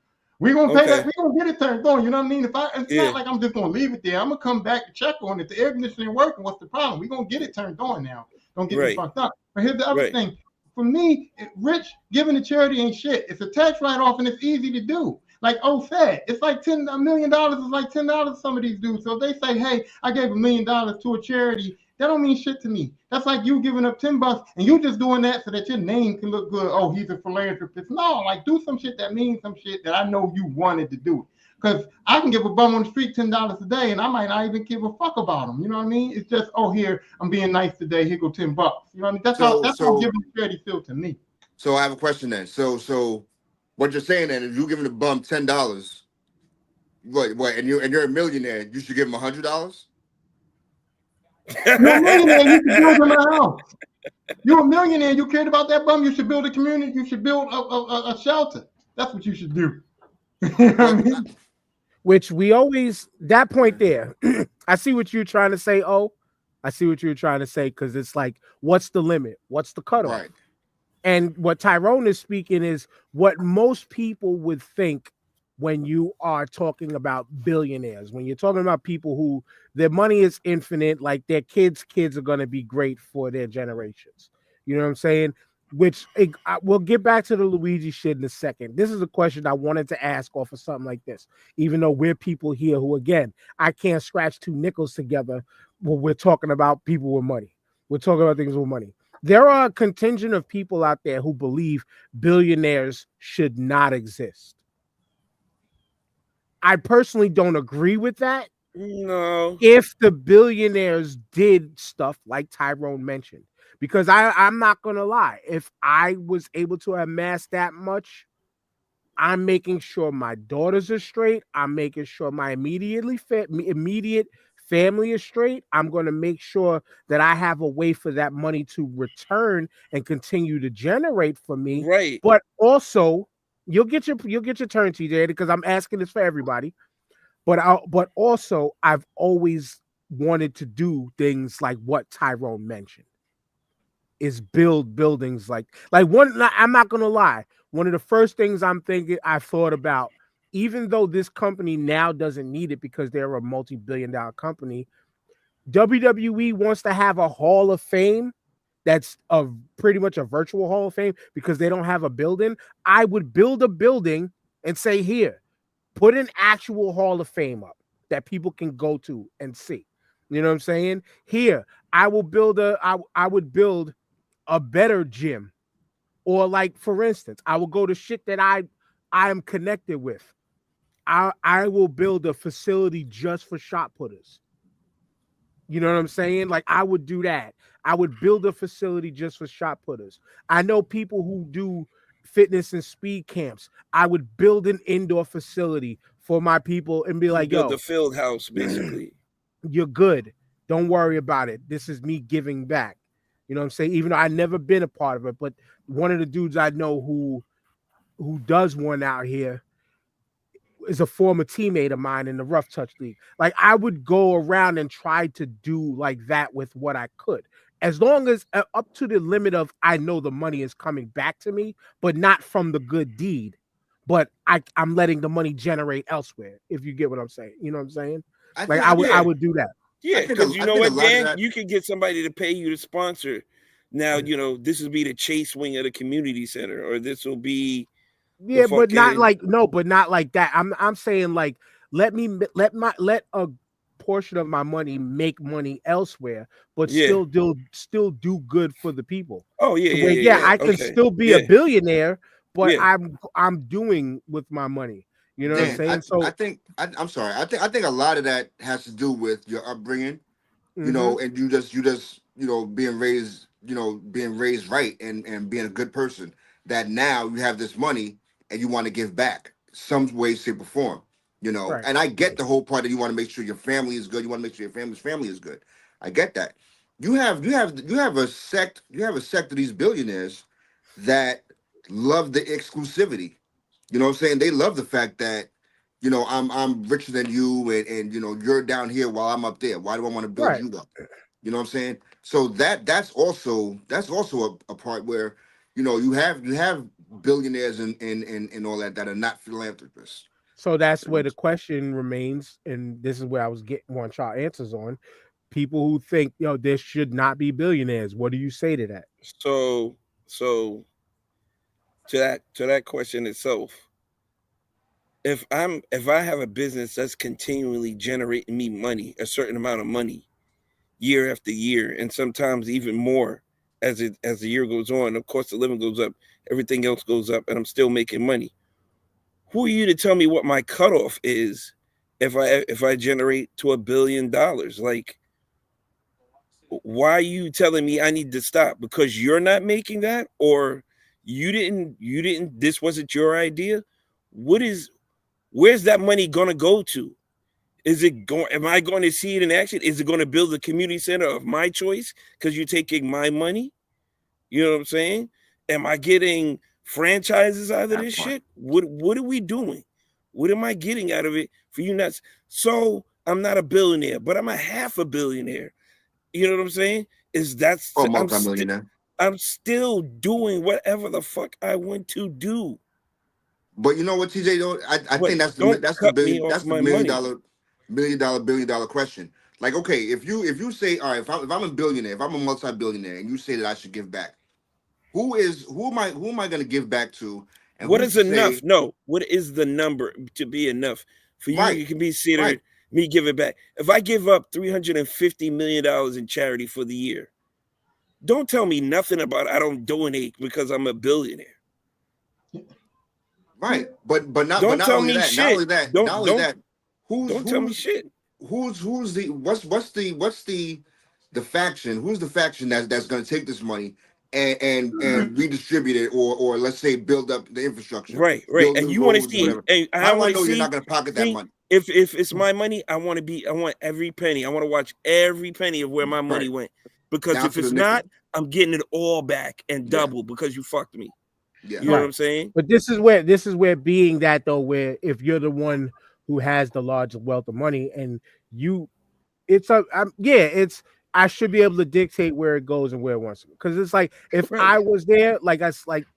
We're going to pay that. We're going to get it turned on. You know what I mean? It's not like I'm just going to leave it there. I'm going to come back to check on it. The air conditioning working. What's the problem? We're going to get it turned on now. Don't get me fucked up. But here's the other thing. For me, rich giving to charity ain't shit. It's a tax write-off, and it's easy to do. Like said, it's like $10 million is like $10 to some of these dudes. So if they say, hey, I gave $1 million to a charity, that don't mean shit to me. That's like you giving up $10 and you just doing that so that your name can look good. Oh, he's a philanthropist. No, like do some shit that means some shit that I know you wanted to do. Because I can give a bum on the street $10 a day and I might not even give a fuck about him. You know what I mean? It's just, here, I'm being nice today. Here go $10. You know what I mean? That's how giving the charity feel to me. So I have a question then. So what you're saying then is you giving a bum $10, what, and you're a millionaire, you should give him $100? You're a millionaire, you should build him a house. You're a millionaire, you cared about that bum, you should build a community, you should build a shelter. That's what you should do. You know what I mean? Which we always, that point there, I see what you're trying to say, I see what you're trying to say, because it's like, what's the limit? What's the cutoff? Right. And what Tyrone is speaking is what most people would think when you are talking about billionaires, when you're talking about people who their money is infinite, like their kids are going to be great for their generations. You know what I'm saying? We'll get back to the Luigi shit in a second. This is a question I wanted to ask off of something like this, even though we're people here who, again, I can't scratch two nickels together when we're talking about people with money. We're talking about things with money. There are a contingent of people out there who believe billionaires should not exist. I personally don't agree with that. No. If the billionaires did stuff like Tyrone mentioned, because I'm not gonna lie, if I was able to amass that much, I'm making sure my daughters are straight. I'm making sure my immediate family is straight. I'm going to make sure that I have a way for that money to return and continue to generate for me. Right. But also, you'll get your turn, TJ, because I'm asking this for everybody. But also, I've always wanted to do things like what Tyrone mentioned, is build buildings like one. I'm not gonna lie. One of the first things I thought about, even though this company now doesn't need it because they're a multi-billion-dollar company, WWE wants to have a Hall of Fame that's pretty much a virtual Hall of Fame because they don't have a building. I would build a building and say, here, put an actual Hall of Fame up that people can go to and see. You know what I'm saying? Here, I would build a better gym. Or like, for instance, I will go to shit that I am connected with. I will build a facility just for shot putters. You know what I'm saying? Like, I would do that. I would build a facility just for shot putters. I know people who do fitness and speed camps. I would build an indoor facility for my people and be like, build yo, a field house, basically. you're good. Don't worry about it. This is me giving back. You know what I'm saying? Even though I never been a part of it, but one of the dudes I know who does one out here is a former teammate of mine in the Rough Touch League. Like, I would go around and try to do like that with what I could, as long as up to the limit of I know the money is coming back to me, but not from the good deed. But I'm letting the money generate elsewhere. If you get what I'm saying, you know what I'm saying? Like, I would do that. Yeah, because you know what, Dan, that... you could get somebody to pay you to sponsor. Now, this will be the Chase wing of the community center, or this will be yeah, but not like that. I'm saying, like, let a portion of my money make money elsewhere, but still do good for the people. Oh yeah, To where, I can still be a billionaire, but I'm doing with my money. You know what I'm saying? I'm sorry. I think a lot of that has to do with your upbringing, and you just being raised right and being a good person. That now you have this money and you want to give back some way, shape, or form. Right. And I get the whole part that you want to make sure your family is good. You want to make sure your family's family is good. I get that. You have a sect of these billionaires that love the exclusivity. You know what I'm saying? They love the fact that, I'm richer than you and you're down here while I'm up there. Why do I want to build you up? You know what I'm saying? So that's also a part where, you have billionaires and all that are not philanthropists. So that's where the question remains, and this is where I was want y'all answers on. People who think, there should not be billionaires. What do you say to that? So to that question itself, if I have a business that's continually generating me money, a certain amount of money, year after year, and sometimes even more as the year goes on, of course the living goes up, everything else goes up, and I'm still making money. Who are you to tell me what my cutoff is if I generate to $1 billion? Like, why are you telling me I need to stop? Because you're not making that, or you didn't this wasn't your idea? Where's that money gonna go to? Am I going to see it in action? Is it going to build a community center of my choice because you're taking my money? You know what I'm saying? Am I getting franchises out of this shit? What are we doing? What am I getting out of it for you nuts? So I'm not a billionaire, but I'm a half a billionaire. You know what I'm saying? Multi-millionaire. I'm still doing whatever the fuck I want to do. But you know what, TJ? Though I But think don't that's the cut me billion off that's the my million money. dollar billion dollar question. Like, okay, if you say, all right, if I'm a billionaire, if I'm a multi-billionaire, and you say that I should give back, who am I going to give back to, and What who's is to say enough? No. What is the number to be enough for you? right, You can be right? considered me give it back. If I give up $350 million in charity for the year, don't tell me nothing about I don't donate because I'm a billionaire. Right, but Don't not tell only me that, shit. not only that, who's Don't tell me shit. who's the what's the faction? Who's the faction that's going to take this money and redistribute it, or let's say build up the infrastructure, Right, right. build And new you want to roads, see, whatever? and I How do I want to know you're not going to pocket that see money? if it's my money, I want every penny. I want to watch every penny of where my money Right, went. Because down if to the it's nickel. not, I'm getting it all back and Yeah, double because you fucked me. yeah, You know what Right. I'm saying? But this is where being that though, where if you're the one who has the large wealth of money and you, it's a it's I should be able to dictate where it goes and where it wants to go. Because it's like if Right. I was there, like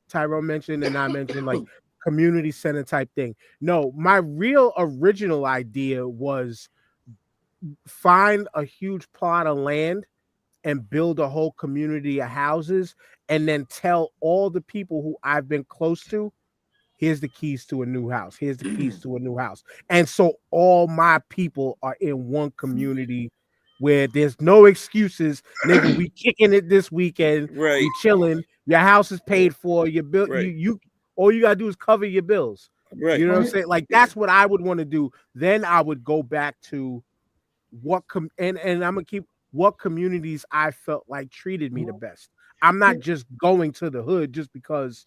Tyrone mentioned and I mentioned, like community center type thing. No, my real original idea was find a huge plot of land and build a whole community of houses and then tell all the people who I've been close to, here's the keys to a new house. Here's the keys to a new house. And so all my people are in one community where there's no excuses. Nigga, we kicking it this weekend. Right. We chilling. Your house is paid for. Your bill, Right. you all you gotta do is cover your bills. Right. You know what I'm saying? Like that's what I would want to do. Then I would go back to and I'm gonna keep what communities I felt like treated me the best. I'm not just going to the hood just because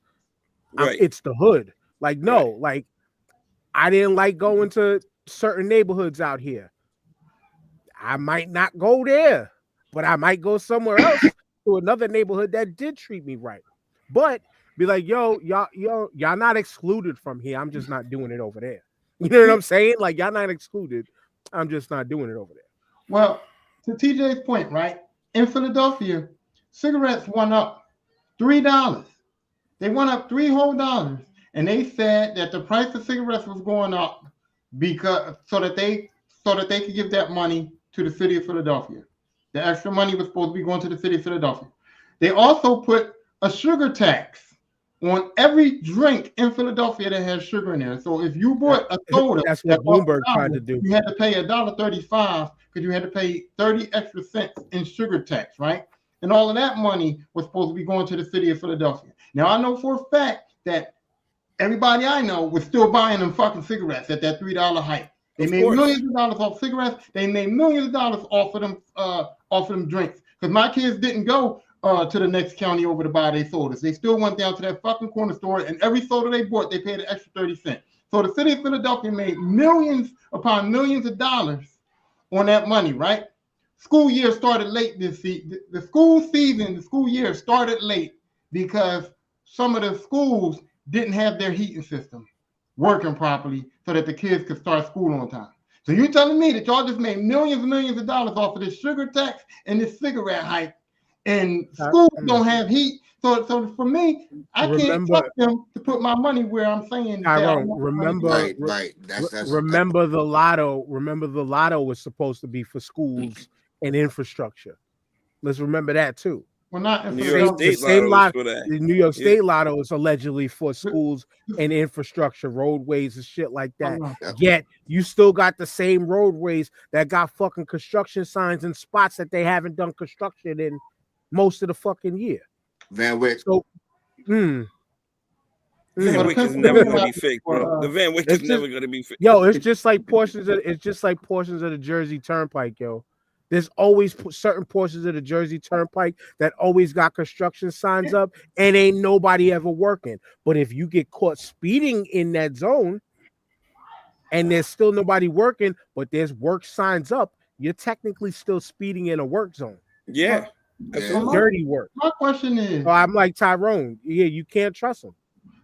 Right. it's the hood. Like, no, Right. like I didn't like going to certain neighborhoods out here. I might not go there, but I might go somewhere else to another neighborhood that did treat me right. But be like, y'all not excluded from here. I'm just not doing it over there. You know what I'm saying? Like, y'all not excluded. I'm just not doing it over there. Well, to TJ's point, right? In Philadelphia, cigarettes went up $3. They went up $3 whole, and they said that the price of cigarettes was going up because so that they could give that money to the city of Philadelphia. The extra money was supposed to be going to the city of Philadelphia. They also put a sugar tax on every drink in Philadelphia that has sugar in there. So if you bought a soda, that's what Bloomberg tried to do. You had to pay $1.35 because you had to pay 30 extra cents in sugar tax, right? And all of that money was supposed to be going to the city of Philadelphia. Now I know for a fact that everybody I know was still buying them fucking cigarettes at that $3 hike. They made millions of dollars off cigarettes. They made millions of dollars off of them drinks. Because my kids didn't go to the next county over to buy their sodas. They still went down to that fucking corner store, and every soda they bought, they paid an extra 30 cents. So the city of Philadelphia made millions upon millions of dollars on that money, right? School year started late this season. The school year started late because some of the schools didn't have their heating system working properly so that the kids could start school on time. So you're telling me that y'all just made millions and millions of dollars off of this sugar tax and this cigarette hike, and schools don't have heat. So for me, I can't trust them to put my money where I'm saying. Remember the lotto. Remember the lotto was supposed to be for schools and infrastructure. Let's remember that too. Well, not in New York State same lotto for that. The New York State lotto is allegedly for schools and infrastructure, roadways and shit like that. Yet you still got the same roadways that got fucking construction signs in spots that they haven't done construction in most of the fucking year. Van Wyck. So, Van Wyck is never going to be fixed, bro. The Van Wyck is never going to be fixed. Yo, it's just like portions of the Jersey Turnpike, yo. There's always certain portions of the Jersey Turnpike that always got construction signs up and ain't nobody ever working. But if you get caught speeding in that zone and there's still nobody working, but there's work signs up, you're technically still speeding in a work zone. Yeah. It's dirty work. My question is, so I'm like Tyrone. Yeah, you can't trust them.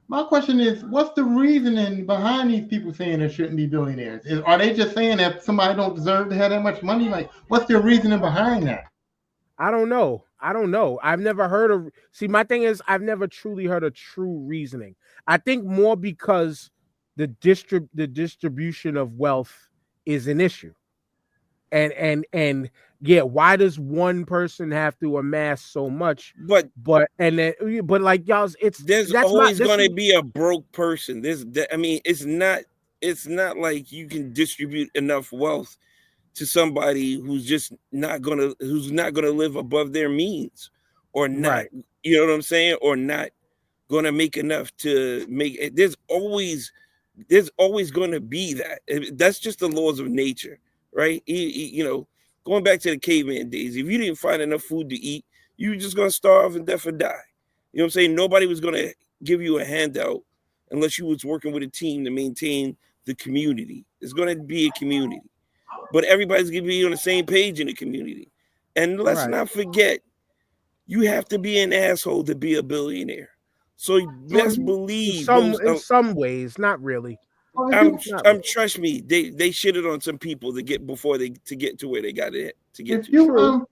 My question is, what's the reasoning behind these people saying there shouldn't be billionaires? Are they just saying that somebody don't deserve to have that much money? Like, what's their reasoning behind that? I don't know. I've never heard of. See, my thing is, I've never truly heard a true reasoning. I think more because the distribution of wealth is an issue. And yeah, why does one person have to amass so much? But like y'all, there's always going to be a broke person. I mean, it's not like you can distribute enough wealth to somebody who's not gonna live above their means, or not. Right. You know what I'm saying? Or not gonna make enough to make it. There's always going to be that. That's just the laws of nature, right? You know, going back to the caveman days, if you didn't find enough food to eat, you were just gonna starve and deaf or die. You know what I'm saying? Nobody was gonna give you a handout unless you was working with a team to maintain the community. It's gonna be a community, but everybody's gonna be on the same page in the community. And let's not forget, you have to be an asshole to be a billionaire. So you best believe in some ways, not really. Trust me, they shitted on some people to get to where they got it to get if to. You,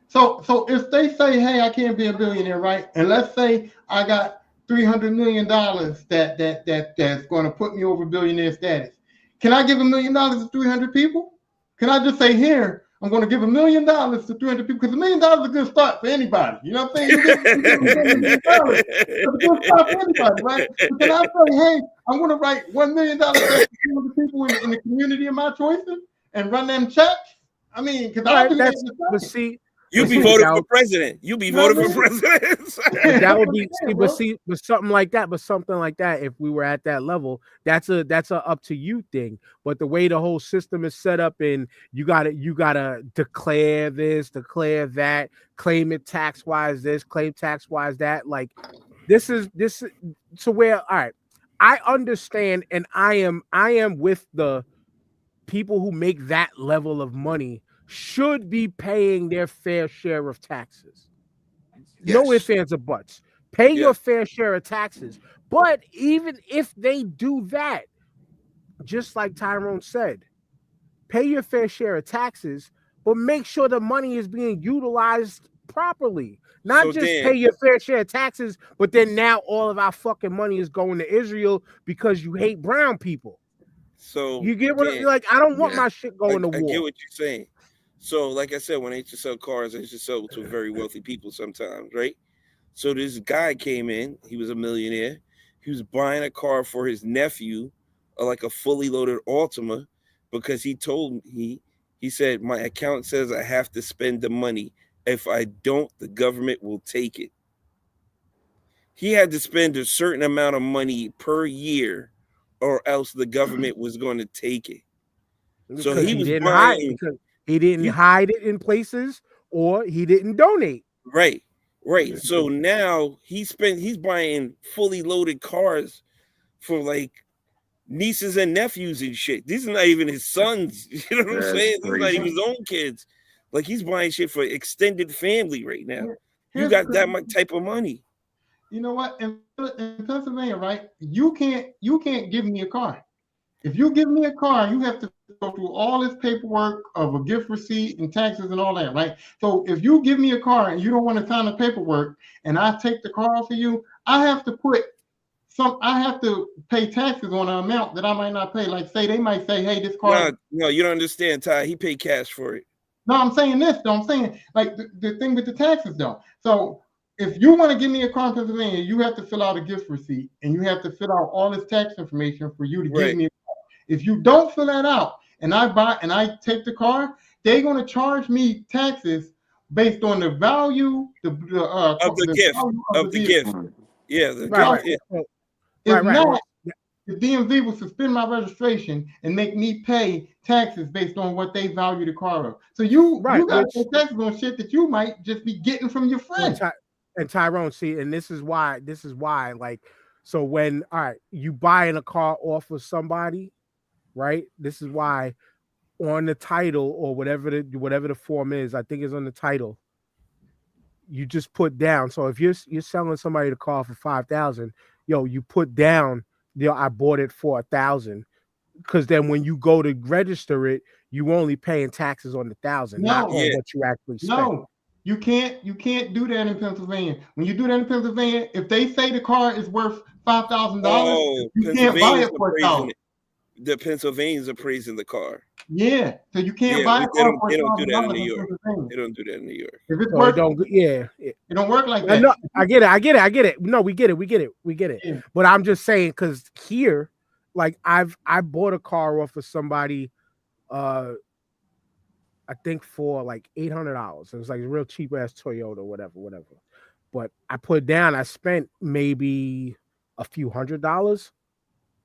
so if they say, hey, I can't be a billionaire, right? And let's say I got $300 million that's going to put me over billionaire status. Can I give $1 million to 300 people? Can I just say, here, I'm going to give $1 million to 300 people? Because $1 million is a good start for anybody. You know what I'm saying? You give $1 million. It's a good start for anybody, right? So can I say, hey, I'm going to write $1 million to 300 people in the community of my choices and run them checks? I mean, because I do that. You'll be voted for president. You'll be voted for president. That would be but something like that. If we were at that level, that's a up to you thing. But the way the whole system is set up, and you gotta declare this, declare that, claim it tax wise this, claim tax wise that. Like this is to where, all right, I understand, and I am with the people who make that level of money should be paying their fair share of taxes. Yes. No ifs, ands, or buts. Pay your fair share of taxes. But even if they do that, just like Tyrone said, pay your fair share of taxes, but make sure the money is being utilized properly. Not pay your fair share of taxes, but then now all of our fucking money is going to Israel because you hate brown people. So you get what I'm like? I don't want my shit going to war. I get what you're saying. So, like I said, when I used to sell cars, I used to sell to very wealthy people sometimes, right? So this guy came in. He was a millionaire. He was buying a car for his nephew, like a fully loaded Altima, because he told me, he said, my account says I have to spend the money. If I don't, the government will take it. He had to spend a certain amount of money per year, or else the government was going to take it. So he was buying. He didn't hide it in places, or he didn't donate. Right. So now he's buying fully loaded cars for like nieces and nephews and shit. These are not even his sons. You know what I'm saying? These are not even his own kids. Like he's buying shit for extended family right now. You got that much type of money. You know what? In Pennsylvania, right? You can't give me a car. If you give me a car, you have to go through all this paperwork of a gift receipt and taxes and all that, right? So if you give me a car and you don't want to sign the paperwork and I take the car off of you, I have to pay taxes on an amount that I might not pay. Like they might say, hey, this car. No, you don't understand, Ty. He paid cash for it. No, I'm saying this, though. I'm saying like the thing with the taxes, though. So if you want to give me a car in Pennsylvania, you have to fill out a gift receipt and you have to fill out all this tax information for you to give me a car. If you don't fill that out and I take the car, they're going to charge me taxes based on the value of the gift. Yeah, the gift. If not, the DMV will suspend my registration and make me pay taxes based on what they value the car of. So you got to pay taxes on shit that you might just be getting from your friend. And Tyrone, see, and this is why, like, so when you buying a car off of somebody, right? This is why on the title or whatever the form is, I think it's on the title, you just put down. So if you're selling somebody the car for $5,000, you put down, I bought it for $1,000, because then when you go to register it, you only paying taxes on the $1,000, not on what you actually spent. You can't do that in Pennsylvania. When you do that in Pennsylvania, if they say the car is worth $5,000, Oh, you can't buy Pennsylvania's it for appraising $1,000. it. The Pennsylvanians appraising the car. Yeah, so you can't Yeah, buy a car for they don't do that in $1,000 New in York. Pennsylvania. They don't do that in New York. If it's So it worth, don't. Yeah. it don't work like No, that. I get it. No, we get it. Yeah. But I'm just saying because here, like I bought a car off of somebody, I think for like $800. It was like a real cheap ass Toyota, whatever. But I put down. I spent maybe a few $100,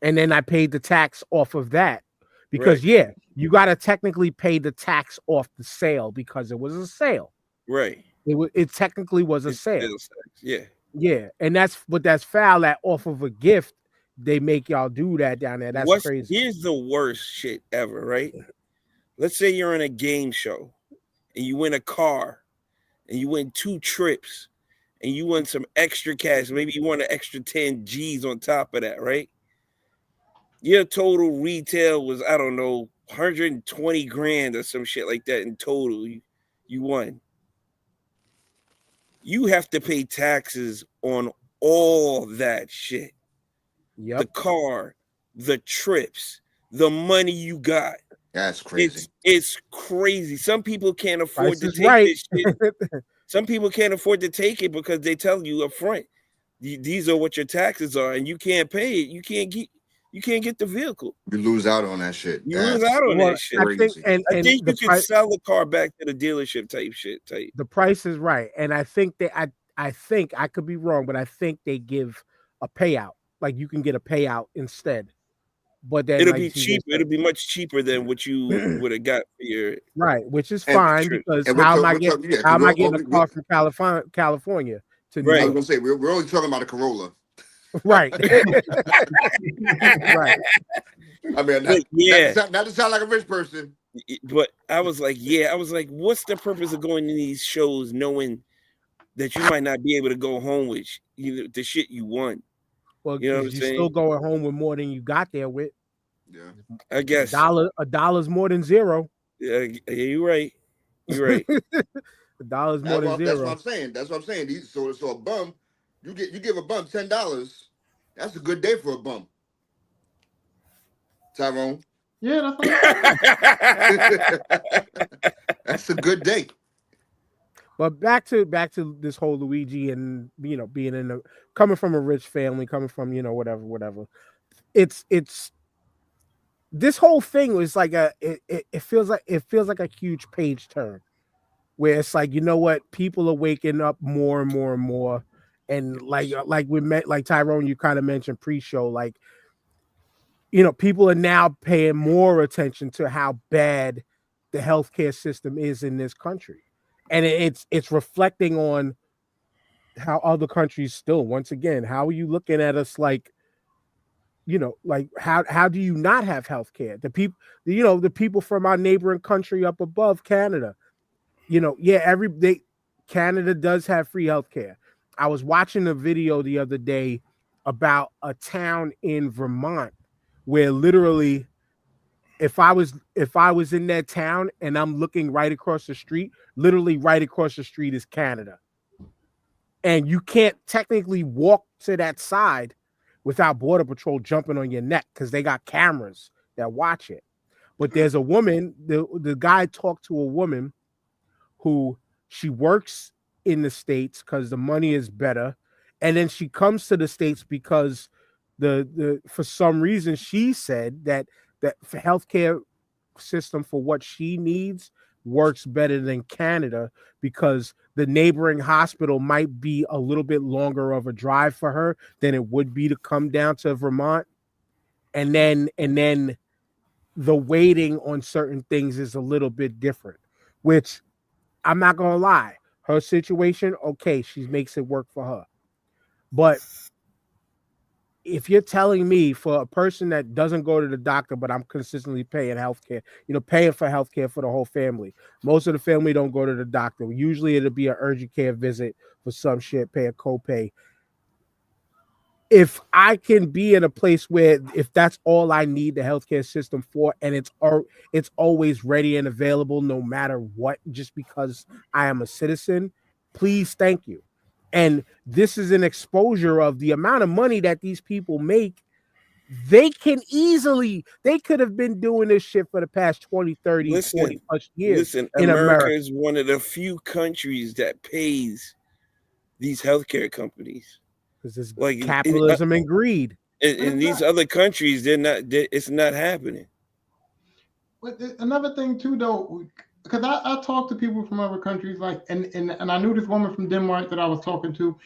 and then I paid the tax off of that because Right. you got to technically pay the tax off the sale because it was a sale. Right. It technically was a It's sale. sales tax. Yeah. Yeah, and that's foul that off of a gift they make y'all do that down there. That's crazy. Here's the worst shit ever, right? Let's say you're in a game show and you win a car and you win 2 trips and you win some extra cash. Maybe you won an extra 10 G's on top of that, right? Your total retail was, I don't know, 120 grand or some shit like that in total. You won. You have to pay taxes on all that shit. Yep. The car, the trips, the money you got. That's crazy. It's crazy. Some people can't afford Price to is take right. this shit. Some people can't afford to take it because they tell you up front, these are what your taxes are, and you can't pay it. You can't get the vehicle. You lose out on that shit. You lose out on that shit. I think you can sell the car back to the dealership type shit. The price is right, and I think I think I could be wrong, but I think they give a payout. Like you can get a payout instead. But then it'll like be cheap. It'll be much cheaper than what you would have got for your right, which is fine because how am I getting a car from California to New York? I was York? gonna say we're only talking about a Corolla. Right. Right. I mean, not to sound like a rich person. But I was like, what's the purpose of going to these shows knowing that you might not be able to go home with the shit you won? Well, you know what I'm you're saying? still going home with more than you got there with. Yeah, I guess a dollar's more than zero. Yeah, you're right. You're right. A dollar's more than zero. That's what I'm saying. So a bum, you give a bum $10. That's a good day for a bum. Tyrone. Yeah, that's a good day. But back to this whole Luigi and being coming from a rich family, coming from whatever. It's this whole thing was like it feels like a huge page turn where it's like, you know what, people are waking up more and more and more, and like we met, like Tyrone, you kind of mentioned pre-show, like people are now paying more attention to how bad the healthcare system is in this country, and it's reflecting on how other countries still, once again, how are you looking at us like, like how do you not have healthcare? The people from our neighboring country up above, Canada, Canada does have free healthcare. I was watching a video the other day about a town in Vermont where literally if I was in that town and I'm looking right across the street, literally right across the street is Canada. And you can't technically walk to that side without Border Patrol jumping on your neck because they got cameras that watch it. But there's a woman, the guy talked to a woman who she works in the States because the money is better. And then she comes to the States because for some reason she said that for healthcare system for what she needs works better than Canada because the neighboring hospital might be a little bit longer of a drive for her than it would be to come down to Vermont. And then the waiting on certain things is a little bit different, which I'm not going to lie. Her situation, okay, she makes it work for her. But if you're telling me for a person that doesn't go to the doctor, but I'm consistently paying healthcare, paying for healthcare for the whole family. Most of the family don't go to the doctor. Usually it'll be an urgent care visit for some shit, pay a copay. if I can be in a place where if that's all I need the healthcare system for, and it's always ready and available no matter what, just because I am a citizen, please, thank you. And this is an exposure of the amount of money that these people make. They could have been doing this shit for the past 20, 30, 40 plus years in America America. is one of the few countries that pays these healthcare companies. Because it's like capitalism and greed. In these other countries, it's not happening. But another thing too, though, because I talk to people from other countries, like, and I knew this woman from Denmark that I was talking to,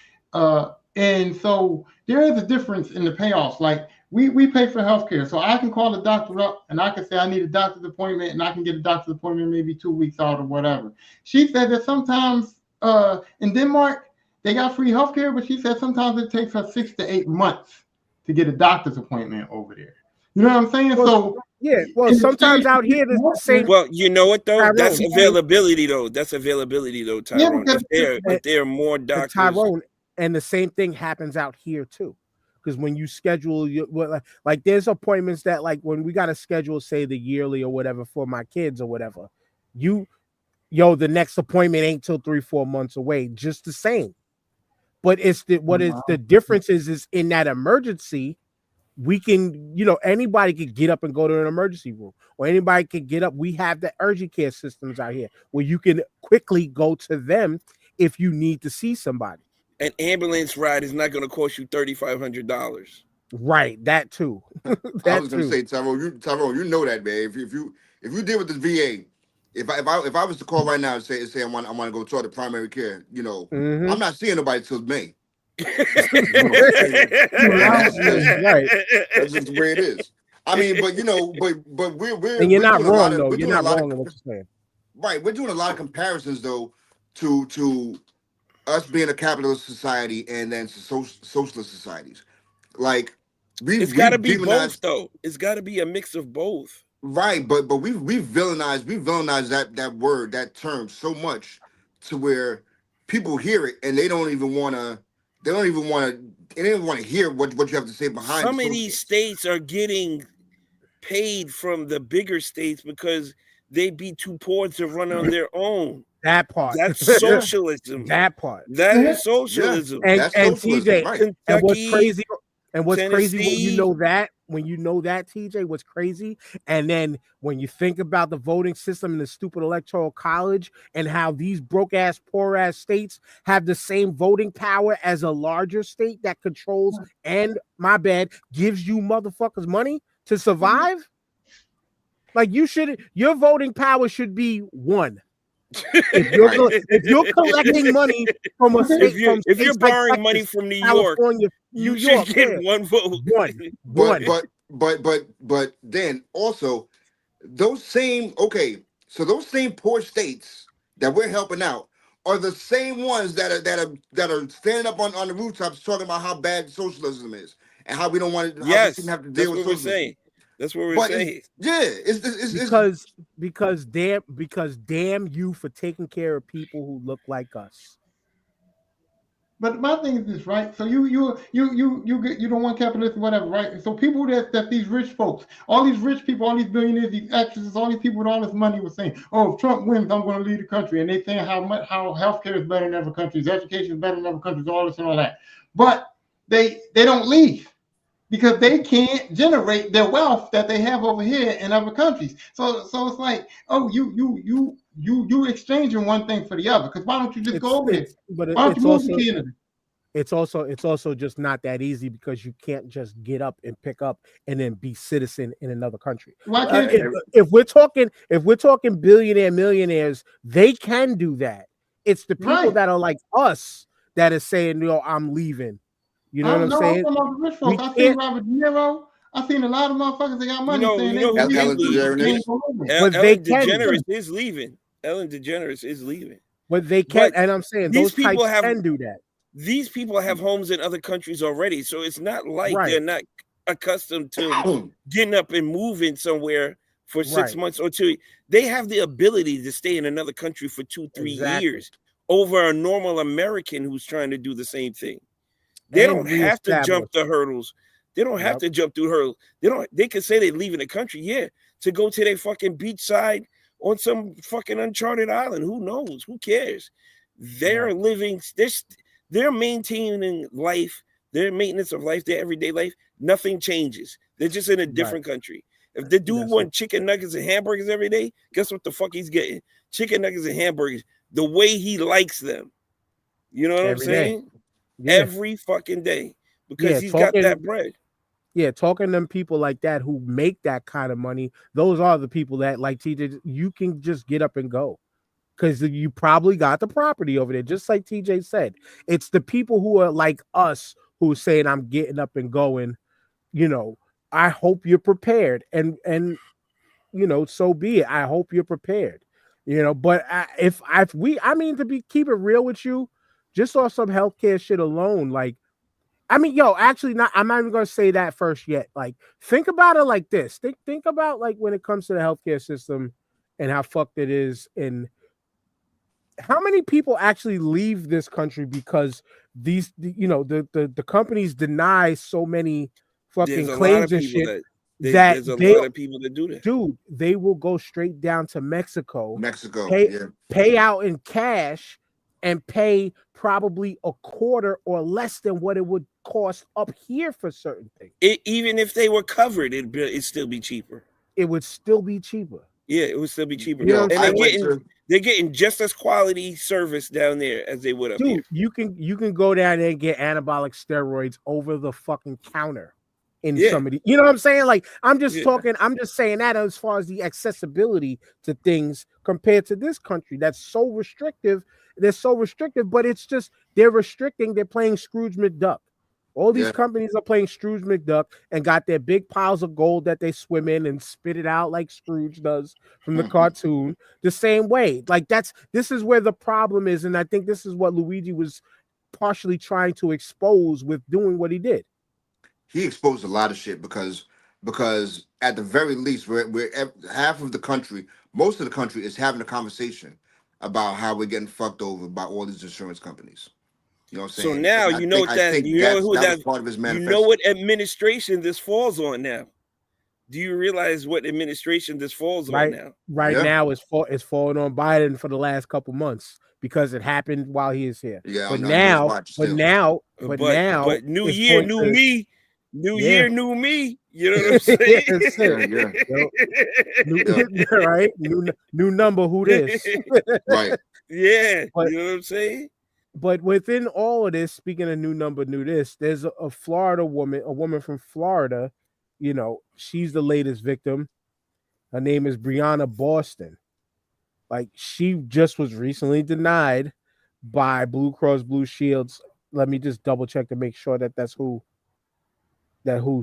and so there is a difference in the payoffs. Like we pay for healthcare, so I can call the doctor up and I can say I need a doctor's appointment, and I can get a doctor's appointment maybe 2 weeks out or whatever. She said that sometimes in Denmark they got free healthcare, but she said sometimes it takes her 6 to 8 months to get a doctor's appointment over there. You know what I'm saying? So yeah, well, sometimes out here there's the same. Well, you know what though? Tyrone, that's availability though. That's availability though, Tyrone. Yeah, if there are more doctors. Tyrone, and the same thing happens out here too. Because when you schedule like there's appointments that, like, when we got to schedule, say, the yearly or whatever for my kids or whatever, the next appointment ain't till 3-4 months away, just the same. But the difference is in that emergency, we can, anybody could get up and go to an emergency room, or anybody could get up. We have the urgent care systems out here where you can quickly go to them if you need to see somebody. An ambulance ride is not going to cost you $3,500. Right, that too. I was going to say, Tyrone, you know that, man. If you deal with the VA, if I was to call right now and say I want to go toward the primary care, I'm not seeing nobody till May. That's just the way it is. I mean, but we're and you're not wrong though. You're not wrong in what you're saying. Right, we're doing a lot of comparisons though to us being a capitalist society and then socialist societies. Like it's got to be both though. It's got to be a mix of both. Right, but we villainized that word, that term so much to where people hear it and they don't even want to hear what you have to say behind it. Some of these states are getting paid from the bigger states because they'd be too poor to run on their own. That part. That's socialism. That part. That is socialism. Yeah. And socialism, TJ, right. and what's crazy when you know that, TJ, what's crazy, and then when you think about the voting system and the stupid electoral college and how these broke ass, poor ass states have the same voting power as a larger state that controls and, my bad, gives you motherfuckers money to survive. Like, your voting power should be 1. If you're collecting money from a state, if you're borrowing money from New York, you should get 1 vote. One. But then also those same poor states that we're helping out are the same ones that are standing up on the rooftops talking about how bad socialism is and how we don't want to. Yes, we have to deal with socialism. That's what we're saying. It's because damn you for taking care of people who look like us. But my thing is this, right? So you don't want capitalism, whatever, right? So people that these rich folks, all these rich people, all these billionaires, these actresses, all these people with all this money were saying, "Oh, if Trump wins, I'm going to lead the country," and they saying how healthcare is better in other countries, education is better in other countries, all this and all that. But they don't leave, because they can't generate their wealth that they have over here in other countries. So it's like, oh, you exchanging one thing for the other. Because why don't you just go over there? But why don't you move to Canada? It's also just not that easy, because you can't just get up and pick up and then be citizen in another country. Why can't if we're talking billionaire millionaires, they can do that. It's the people that are like us that is saying, I'm leaving. You know what I'm saying? Rich folks. I seen Robert De Niro. I seen a lot of motherfuckers that got money saying Ellen DeGeneres is leaving. Ellen DeGeneres is leaving. But they can, and I'm saying those people can do that. These people have homes in other countries already, so it's not like they're not accustomed to getting up and moving somewhere for 6 months or 2. They have the ability to stay in another country for 2-3 years over a normal American who's trying to do the same thing. They and don't have to reestablish. jump the hurdles. They don't have Yep. to jump through hurdles. They can say they're leaving the country, yeah, to go to their fucking beachside on some fucking uncharted island. Who knows? Who cares? They're Right. living, they're maintaining life, their maintenance of life, their everyday life. Nothing changes. They're just in a Right. different country. If the dude That's it. want chicken nuggets and hamburgers every day, guess what the fuck he's getting? Chicken nuggets and hamburgers the way he likes them. You know what I'm Every day. saying? Yeah. Every fucking day. Because Yeah. he's got Talking. that bread. Yeah, talking to them people like that who make that kind of money, those are the people that, like TJ, you can just get up and go because you probably got the property over there. Just like TJ said, it's the people who are like us who are saying, I'm getting up and going. You know, I hope you're prepared, and you know, so be it. I hope you're prepared. You know, but if we, I mean, keep it real with you, just on some healthcare shit alone, like. I mean, yo, actually, not. I'm not even gonna say that first yet. Like, think about it like this. Think about like when it comes to the healthcare system and how fucked it is, and how many people actually leave this country because the companies deny so many There's fucking a lot of claims and people shit that that there's a they lot of people that do that. dude, they will go straight down to Mexico, Mexico, pay yeah. pay out in cash, and pay probably a quarter or less than what it would cost up here for certain things. Even if they were covered, it'd still be cheaper. It would still be cheaper. Yeah, it would still be cheaper. You know what And I'm they're getting just as quality service down there as they would up here. Dude, you can go down there and get anabolic steroids over the fucking counter in some of the, you know what I'm saying? Like, I'm just saying that as far as the accessibility to things compared to this country that's so restrictive. They're so restrictive, but it's just they're restricting, they're playing Scrooge McDuck. All these companies are playing Scrooge McDuck and got their big piles of gold that they swim in and spit it out like Scrooge does from the cartoon the same way. Like this is where the problem is. And I think this is what Luigi was partially trying to expose with doing what he did. He exposed a lot of shit because at the very least, we're half of the country, most of the country is having a conversation about how we're getting fucked over by all these insurance companies. You know what I'm saying? So now you know part of his manifesto. You know what administration this falls on now. Do you realize what administration this falls on now? Right now, it's falling on Biden for the last couple months because it happened while he is here. Yeah, but now, new year, new me. New year, new me. You know what I'm saying? Right? New number. Who this? Right. Yeah. You know what I'm saying? But within all of this, speaking of new number, new this, there's a Florida woman, a woman from Florida. You know, she's the latest victim. Her name is Brianna Boston. Like, she just was recently denied by Blue Cross Blue Shields. Let me just double check to make sure that's who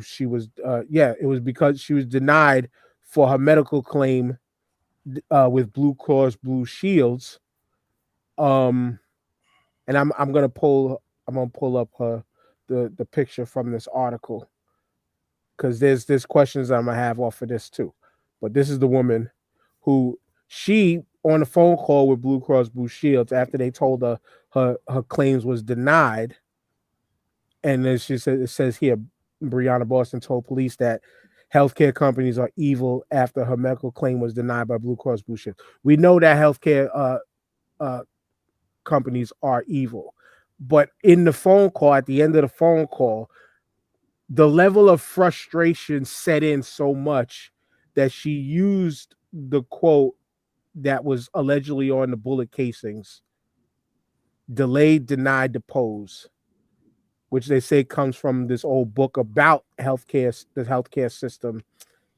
she was. It was because she was denied for her medical claim with Blue Cross Blue Shields. And I'm gonna pull up the picture from this article because there's questions I'm gonna have off of this too. But this is the woman who she on a phone call with Blue Cross Blue Shields after they told her claims was denied, and then she said, it says here, Brianna Boston told police that healthcare companies are evil after her medical claim was denied by Blue Cross Blue Shield. We know that healthcare companies are evil, but in the phone call, at the end of the phone call, the level of frustration set in so much that she used the quote that was allegedly on the bullet casings: delayed, denied, depose, which they say comes from this old book about healthcare, the healthcare system,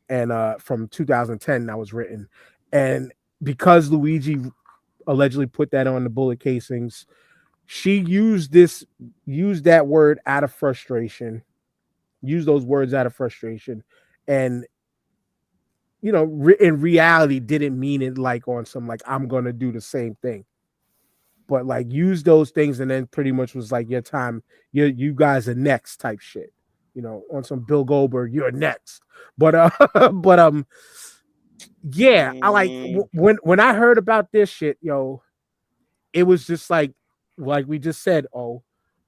and from 2010 that was written. And because Luigi allegedly put that on the bullet casings, she used that word out of frustration, used those words out of frustration, and in reality didn't mean it like on some like I'm gonna do the same thing, but like use those things and then pretty much was like, your time, you guys are next type shit, on some Bill Goldberg, you're next. But yeah, I like when I heard about this shit, it was just like we just said,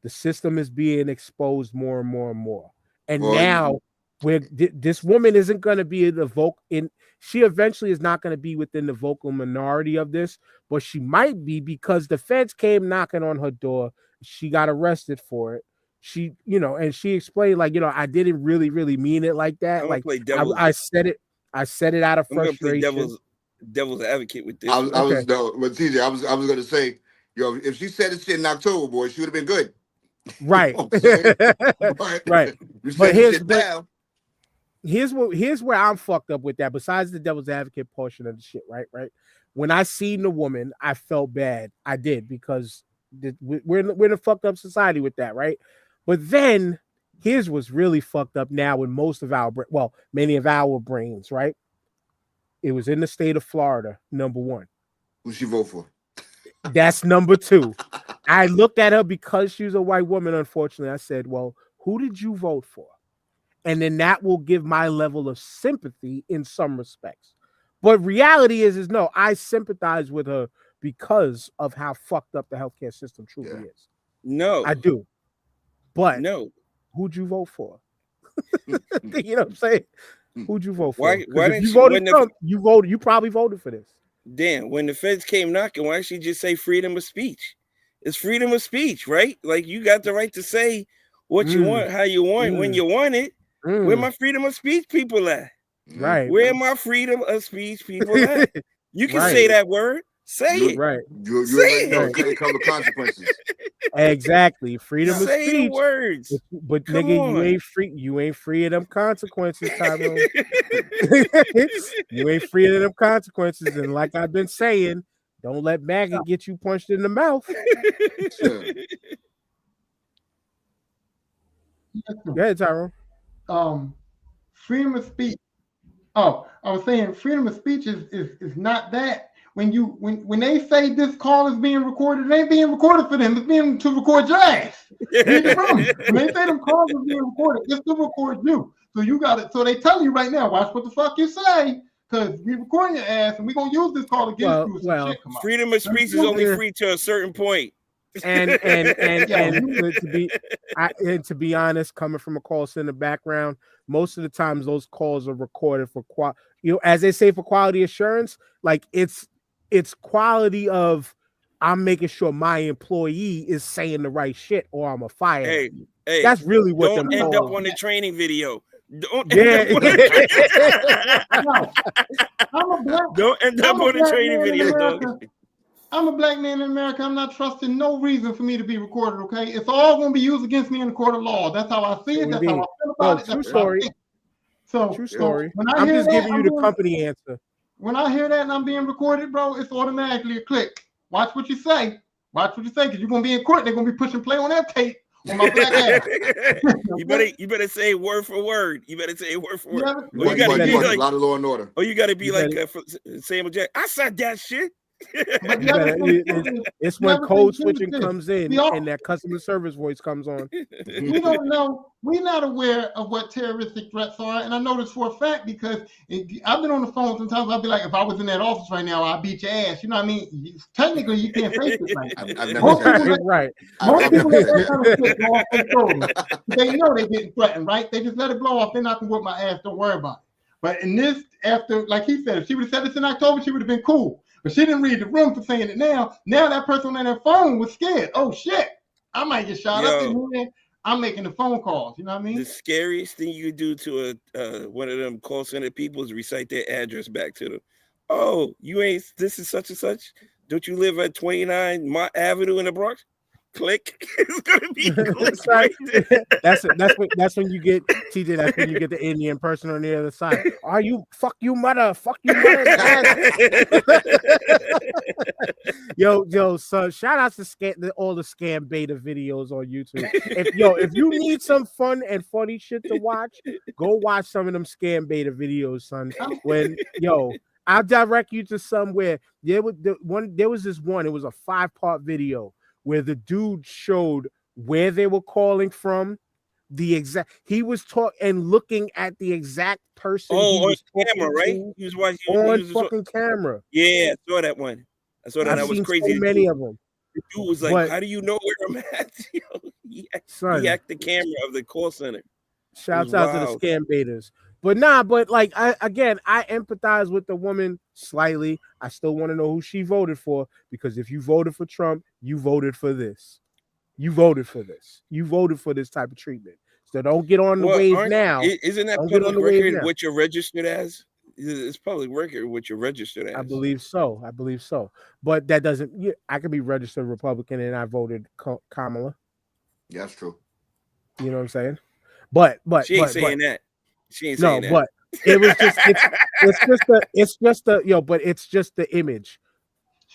The system is being exposed more and more and more. And Well, now this woman isn't going to be she eventually is not going to be within the vocal minority of this, but she might be because the feds came knocking on her door. She got arrested for it. She, and she explained like, I didn't really, really mean it like that. I'm Like gonna play devil's. I said it out of I'm gonna play frustration. devil's advocate with this. I was Okay. no, but TJ, I was gonna say, yo, if she said this shit in October, boy, she would have been good. Right. You know what I'm saying? Right. You But said this shit now. here's where I'm fucked up with that. Besides the devil's advocate portion of the shit, right? When I seen the woman, I felt bad. I did because we're in a fucked up society with that, right? But then here's what's really fucked up now in many of our brains, right? It was in the state of Florida, number one. Who she vote for? That's number two. I looked at her because she was a white woman. Unfortunately, I said, "Well, who did you vote for?" And then that will give my level of sympathy in some respects. But reality is no, I sympathize with her because of how fucked up the healthcare system truly is. No, I do. But no, who'd you vote for? You know what I'm saying? Who'd you vote for? Why If didn't you she, voted Trump, you probably voted for this. damn, when the feds came knocking, why didn't she just say freedom of speech? It's freedom of speech, right? Like you got the right to say what you want, how you want, when you want it. Where my freedom of speech people at? Right. Where my freedom of speech people at? You can say that word. Say it. Right. You Say know it. it come with consequences. Exactly. Freedom of Say the speech. words. But Come nigga, on. you ain't free of them consequences, Tyrone. You ain't free of them consequences. And like I've been saying, don't let maggot get you punched in the mouth. Sure. Go ahead, Tyrone. Freedom of speech. Oh, I was saying freedom of speech is not that. When they say this call is being recorded, it ain't being recorded for them. It's being to record your ass. When they say them calls are being recorded, it's to record you. So you got it. So they tell you right now, watch what the fuck you say, because we recording your ass and we gonna use this call against you. Well, freedom of speech is only free to a certain point. And to be honest, coming from a call center background, most of the times those calls are recorded for as they say, for quality assurance. Like it's quality of I'm making sure my employee is saying the right shit, or I'm a fire. Hey, that's really what don't them end calls. up on the training video. Don't Yeah. end up on the Don't end up on the training video, dog. I'm a black man in America. I'm not trusting no reason for me to be recorded, okay? It's all going to be used against me in the court of law. That's how I see it. That's how I feel about it. True story. True story. I'm just giving you the company answer. When I hear that and I'm being recorded, bro, it's automatically a click. Watch what you say. Watch what you say, because you're going to be in court. They're going to be pushing play on that tape on my black ass. You better say word for word. You better say word for word. Yeah, you got to be like a lot of Law and Order. Oh, you got to be like Samuel Jackson. I said that shit. It's when code switching comes in and that customer service voice comes on. We don't know. We're not aware of what terroristic threats are, and I know this for a fact because I've been on the phone sometimes. I'll be like, if I was in that office right now, I'd beat your ass. You know what I mean? Technically, you can't face it right now. I've never said that. Right. Most people let that kind of shit go off their shoulders. They know they're getting threatened, right? They just let it blow off. They're not gonna whip my ass. Don't worry about it. But in this, after, like he said, if she would have said this in October, she would have been cool. But she didn't read the room for saying it now. Now that person on that phone was scared. Oh shit, I might get shot up in here. I'm making the phone calls. You know what I mean? The scariest thing you do to one of them call center people is recite their address back to them. Oh, this is such and such. Don't you live at 29 Mott Avenue in the Bronx? Click. It's gonna be click right there. That's when you get TJ. That's when you get the Indian person on the other side. Are you fuck you mother? Yo, so shout out to all the scam beta videos on YouTube. If you need some fun and funny shit to watch, go watch some of them scam beta videos, son. I'll direct you to somewhere. There was this one. It was a 5-part video where the dude showed where they were calling from, he was and looking at the exact person. On camera, right? He was watching on fucking camera. Yeah, I saw that one. I saw that. That was crazy. So many of them. The dude was like, "How do you know where I'm at?" He hacked the camera of the call center. Shouts out to the scam baiters. But like I empathize with the woman slightly. I still want to know who she voted for, because if you voted for Trump, you voted for this. You voted for this. You voted for this type of treatment. So don't get on the wave now. Isn't that public record what you're registered as? It's public record what you're registered as. I believe so. But that doesn't. I could be registered Republican and I voted Kamala. Yeah, that's true. You know what I'm saying? But she ain't saying that. She ain't saying that. But it was just it's just the image.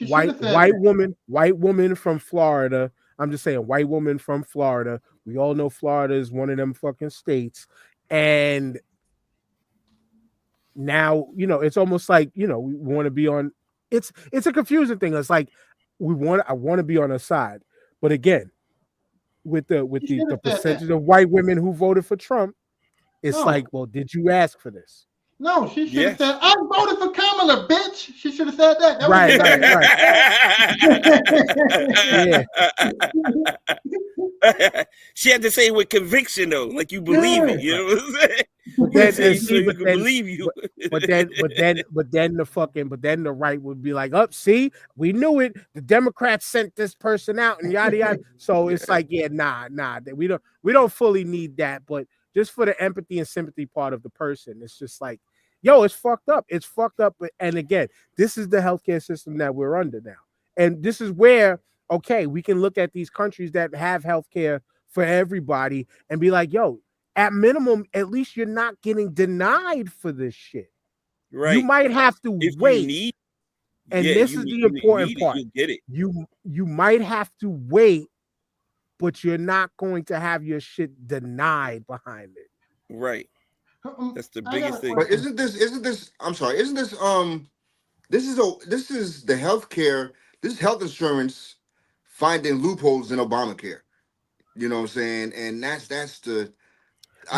White woman from Florida. I'm just saying, white woman from Florida. We all know Florida is one of them fucking states, and now it's almost like we want to be on. It's a confusing thing. It's like I want to be on her side, but again, with the percentage of white women who voted for Trump, it's like, well, did you ask for this? No, she should have said, "I voted for Kamala, bitch." She should have said that. Right. Yeah. She had to say it with conviction, though, like you believe it. You know what I'm saying? But then the right would be like, "Up, see, we knew it. The Democrats sent this person out, and yada yada." So it's like, nah. We don't fully need that, but just for the empathy and sympathy part of the person, it's just like, yo, it's fucked up. It's fucked up. And again, this is the healthcare system that we're under now, and this is where, okay, we can look at these countries that have healthcare for everybody and be like, yo, at minimum, at least you're not getting denied for this shit. Right. You might have to wait. This is the important part. You get it. You might have to wait, but you're not going to have your shit denied behind it. Right. That's the biggest thing. But isn't this I'm sorry, isn't this this is the healthcare, this is health insurance finding loopholes in Obamacare. You know what I'm saying? And that's the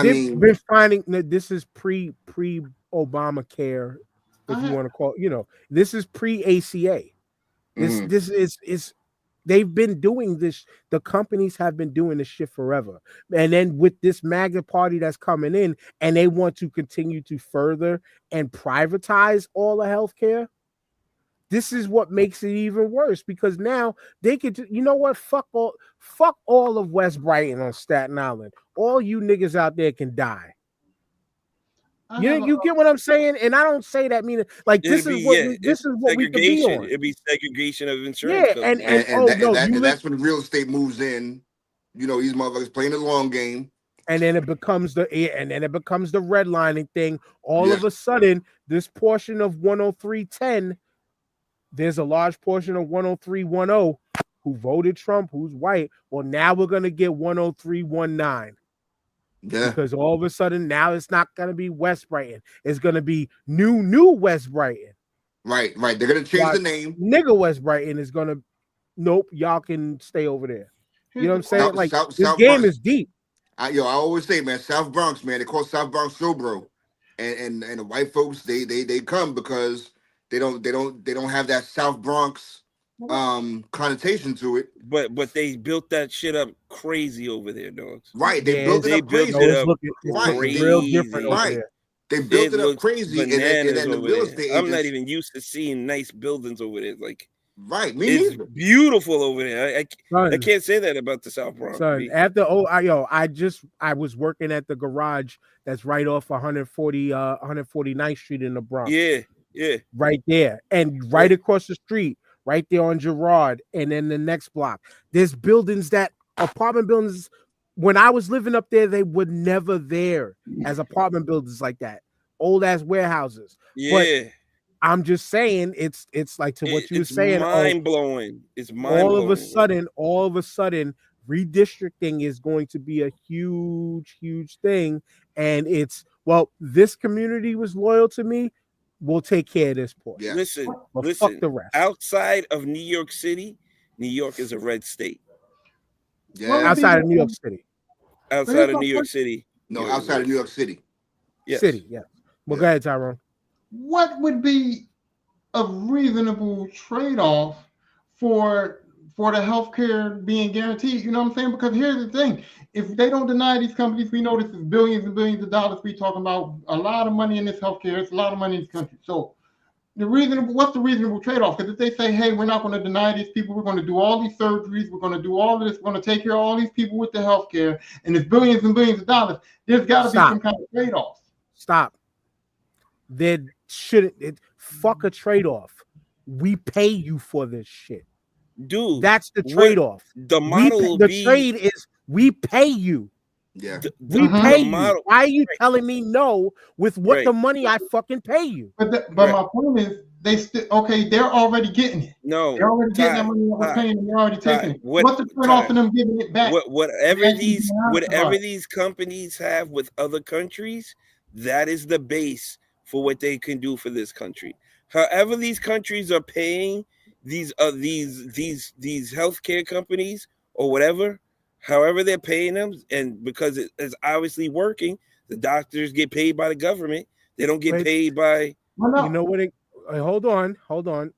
been finding that this is pre Obamacare, if you want to call it, this is pre ACA. This is they've been doing this. The companies have been doing this shit forever. And then with this MAGA party that's coming in, and they want to continue to further and privatize all the healthcare. This is what makes it even worse, because now they could, fuck all of West Brighton on Staten Island. All you niggas out there can die. You get what I'm saying? And I don't say that meaning like this is what we can be on. It'd be segregation of insurance. Yeah, and that's when real estate moves in. These motherfuckers playing the long game. And then it becomes the redlining thing. All of a sudden, this portion of 10310. There's a large portion of 10310 who voted Trump, who's white. Well, now we're going to get 10319. Yeah. Because all of a sudden now it's not going to be West Brighton. It's going to be new West Brighton. Right. They're going to change the name. Nigga West Brighton is going to, nope, y'all can stay over there. You know what I'm saying? This game is deep. I always say, man, South Bronx, man, they call South Bronx Sobro. And the white folks, they come because they don't have that South Bronx connotation to it. But they built that shit up crazy over there, dogs. Right, they built it up crazy. Real different over there. They built it up crazy, and then the real estate. I'm not even used to seeing nice buildings over there. Like, right, me it's neither. Beautiful over there. I can't say that about the South Bronx. I was working at the garage that's right off 149th Street in the Bronx. Yeah, right there, and right across the street, right there on Girard, and then the next block. There's apartment buildings. When I was living up there, they were never there as apartment buildings like that. Old ass warehouses. Yeah. But I'm just saying, it's like to what you were saying. Mind blowing. It's mind blowing. All of a sudden, redistricting is going to be a huge thing, and this community was loyal to me. We'll take care of this portion. Yeah. Listen. Fuck the rest. Outside of New York City, New York is a red state. Yeah. Outside of New York City. Outside of New York City. No, outside of New York City. Yes. City, yeah. Well, go ahead, Tyrone. What would be a reasonable trade-off for for the healthcare being guaranteed. You know what I'm saying? Because here's the thing: if they don't deny these companies, we know this is billions and billions of dollars. We talking about a lot of money in this healthcare. It's a lot of money in this country. So what's the reasonable trade-off? Because if they say, hey, we're not going to deny these people, we're going to do all these surgeries, we're going to do all of this, we're going to take care of all these people with the healthcare, and it's billions and billions of dollars, there's got to be some kind of trade-off. Stop. There shouldn't. Fuck a trade-off. We pay you for this shit. Dude, that's the trade-off. The model trade is we pay you. Yeah. We pay you. Why are you telling me no with what the money I fucking pay you? But my point is, they still they're already getting it. No, they're already getting that money that we're paying them. They're already taking it. What's the trade-off of them giving it back? Whatever these companies have with other countries, that is the base for what they can do for this country. However, these countries are paying these healthcare companies or whatever, however they're paying them, and because it is obviously working, the doctors get paid by the government. They don't get paid by. You know what? Hold on.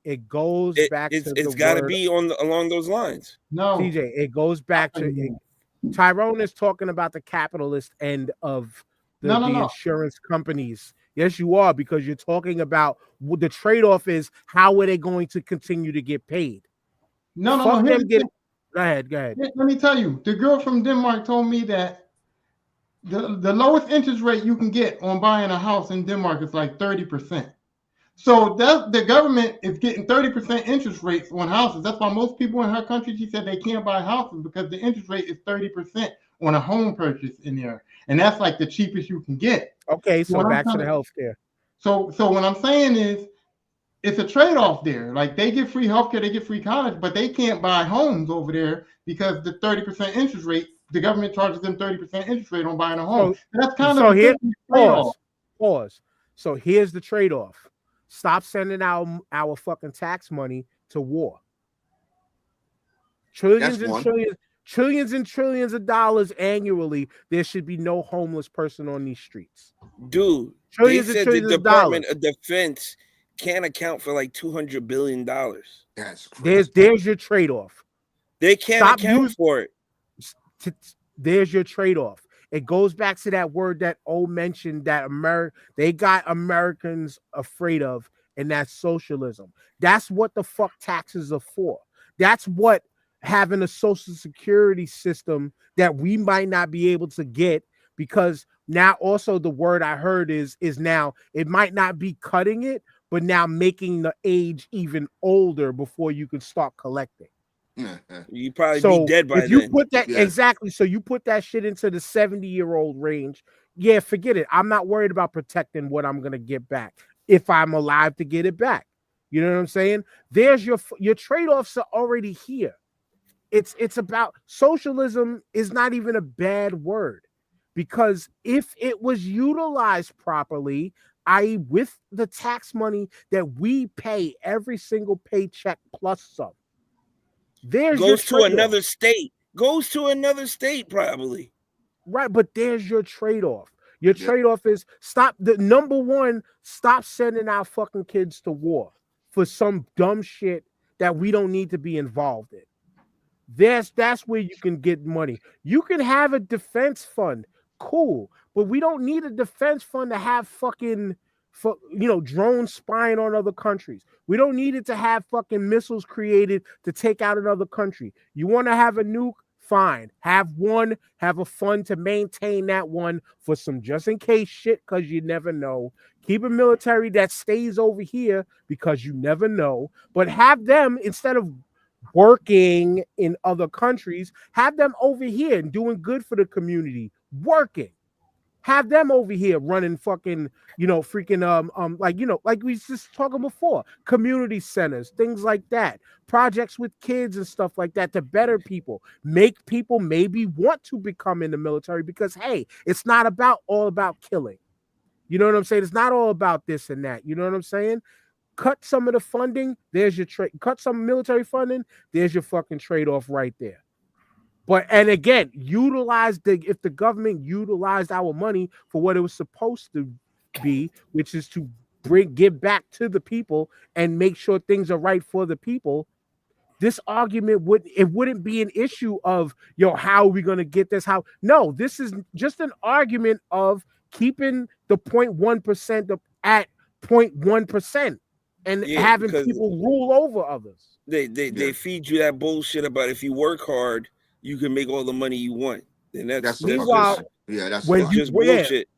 It goes back to it's got to be along those lines. No, TJ, it goes back to Tyrone is talking about the capitalist end of the insurance companies. Yes, you are, because you're talking about what the trade-off is. How are they going to continue to get paid? No. Go ahead. Let me tell you, the girl from Denmark told me that the lowest interest rate you can get on buying a house in Denmark is like 30%. So the government is getting 30% interest rates on houses. That's why most people in her country, she said, they can't buy houses because the interest rate is 30% on a home purchase in there. And that's like the cheapest you can get. Okay, so back to the healthcare. So what I'm saying is, it's a trade-off there. Like, they get free healthcare, they get free college, but they can't buy homes over there because the 30% interest rate, the government charges them 30% interest rate on buying a home. So that's kind of a trade-off. Pause. So here's the trade-off. Stop sending our fucking tax money to war. Trillions and trillions of dollars annually. There should be no homeless person on these streets. Dude, they said the Department of Defense can't account for like $200 billion. That's crazy. There's your trade-off. They can't account for it. There's your trade-off. It goes back to that word that O mentioned that they got Americans afraid of, and that's socialism. That's what the fuck taxes are for. That's what having a social security system that we might not be able to get, because now also the word I heard is now it might not be cutting it, but now making the age even older before you can start collecting. You probably be dead by then. You put that exactly. So you put that shit into the 70-year-old range. Yeah, forget it. I'm not worried about protecting what I'm gonna get back if I'm alive to get it back. You know what I'm saying? There's your trade-offs are already here. It's about socialism is not even a bad word, because if it was utilized properly, i.e., with the tax money that we pay every single paycheck plus some. Goes to another state. Goes to another state, probably. Right, but there's your trade-off. Your trade-off is stop sending our fucking kids to war for some dumb shit that we don't need to be involved in. That's where you can get money. You can have a defense fund, cool, but we don't need a defense fund to have fucking drones spying on other countries. We don't need it to have fucking missiles created to take out another country. You want to have a nuke? Fine. Have a fund to maintain that one for some just in case shit, because you never know. Keep a military that stays over here because you never know. But have them, instead of working in other countries, have them over here and doing good for the community, working. Have them over here running fucking, like we just talking before, community centers, things like that, projects with kids and stuff like that to better people, make people maybe want to become in the military, because, hey, it's not all about killing. You know what I'm saying? It's not all about this and that. You know what I'm saying? Cut some of the funding. There's your trade. Cut some military funding. There's your fucking trade-off right there. And again, if the government utilized our money for what it was supposed to be, which is to give back to the people and make sure things are right for the people, this argument wouldn't be an issue of, yo, how are we going to get this? No, this is just an argument of keeping the 0.1% at 0.1% and having people rule over others. They feed you that bullshit about if you work hard, you can make all the money you want. And that's meanwhile, that's just bullshit.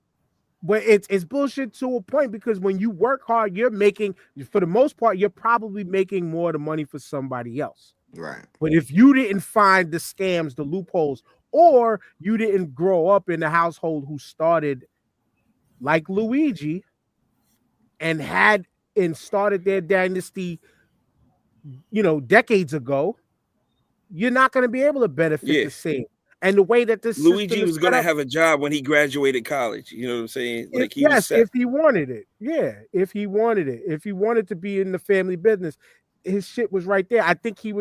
But it's bullshit to a point, because when you work hard, you're making, for the most part, you're probably making more of the money for somebody else. Right. But if you didn't find the scams, the loopholes, or you didn't grow up in a household who started like Luigi and started their dynasty, decades ago, you're not going to be able to benefit the same. And the way that this Luigi was going to have a job when he graduated college. You know what I'm saying? Like if he wanted it. Yeah, if he wanted it. If he wanted to be in the family business, his shit was right there. I think he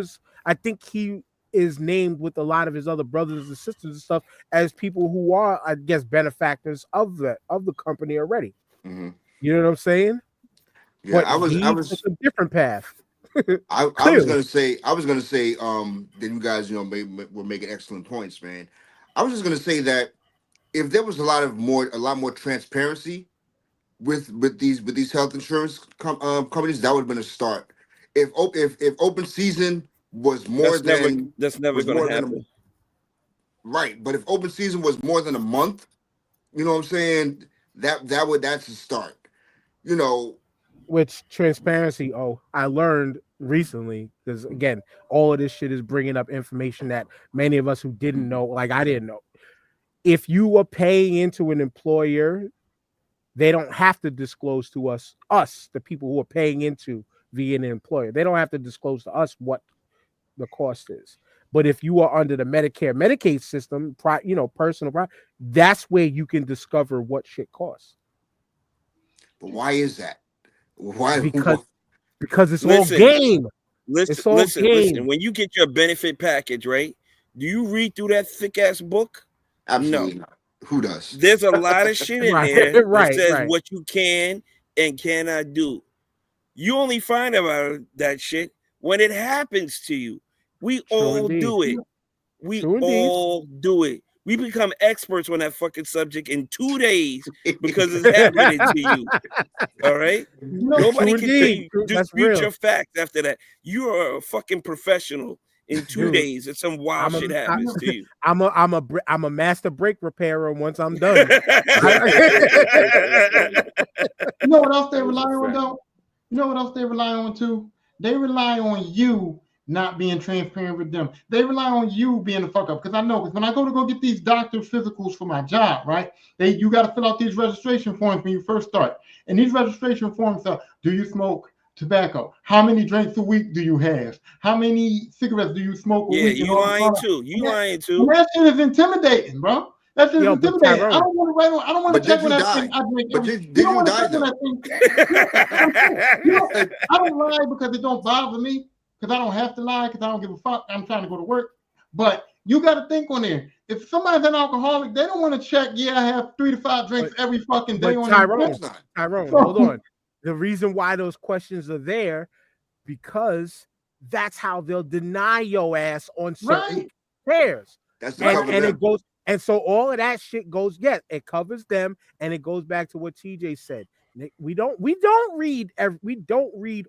is named with a lot of his other brothers and sisters and stuff as people who are, I guess, benefactors of the company already. Mm-hmm. You know what I'm saying? Yeah, but I was a different path. I was gonna say that you guys were making excellent points, man. I was just gonna say that if there was a lot more transparency with these health insurance companies, that would have been a start. If open season was more that's never going to happen. Right, but if open season was more than a month, you know what I'm saying, that's a start. Which transparency, I learned recently, because again, all of this shit is bringing up information that many of us who didn't know, like I didn't know. If you are paying into an employer, they don't have to disclose to us, the people who are paying into via an employer. They don't have to disclose to us what the cost is. But if you are under the Medicare, Medicaid system, personal, that's where you can discover what shit costs. But why is that? Why? Because it's all game. Listen. When you get your benefit package, right? Do you read through that thick ass book? Absolutely not. Who does? There's a lot of shit in there that says what you can and cannot do. You only find out that shit when it happens to you. We all do it. We all do it. We become experts on that fucking subject in 2 days because it's happening to you. All right? Nobody can tell you, dispute your facts after that. You are a fucking professional in 2 days if some wild shit happens to you. I'm a master brake repairer once I'm done. You know what else they rely on, though? You know what else they rely on, too? They rely on you not being transparent with them. They rely on you being the fuck up. Because I know, when I go get these doctor physicals for my job, right? You got to fill out these registration forms when you first start. And these registration forms are, do you smoke tobacco? How many drinks a week do you have? How many cigarettes do you smoke a week? You lying too. You lying too. And that shit is intimidating, bro. That's just intimidating. I don't want to write on. I don't want to check when I drink. But did you die though? I don't lie because it don't bother me. Because I don't have to lie, because I don't give a fuck. I'm trying to go to work. But you got to think on there. If somebody's an alcoholic, they don't want to check, I have 3 to 5 drinks every fucking day on Tyrone, hold on. The reason why those questions are there, because that's how they'll deny your ass on certain pairs. That's and it goes, and so all of that shit goes, it covers them, and it goes back to what TJ said. We don't read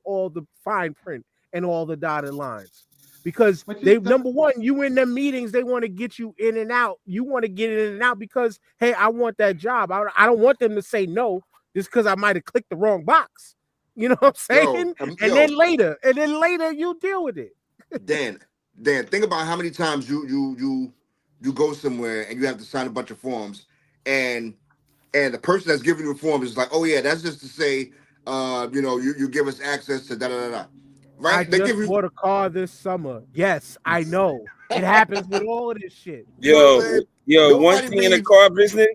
all the fine print and all the dotted lines, because number one, you in them meetings, they want to get you in and out. You want to get in and out because, hey, I want that job. I don't want them to say no just because I might have clicked the wrong box. You know what I'm saying? Then later you deal with it. Dan, think about how many times you go somewhere and you have to sign a bunch of forms, and the person that's giving you the form is like, oh yeah, that's just to say, you give us access to da da da. Right? I just bought a car this summer. Yes, I know. It happens with all of this shit. Yo, one thing in the car business,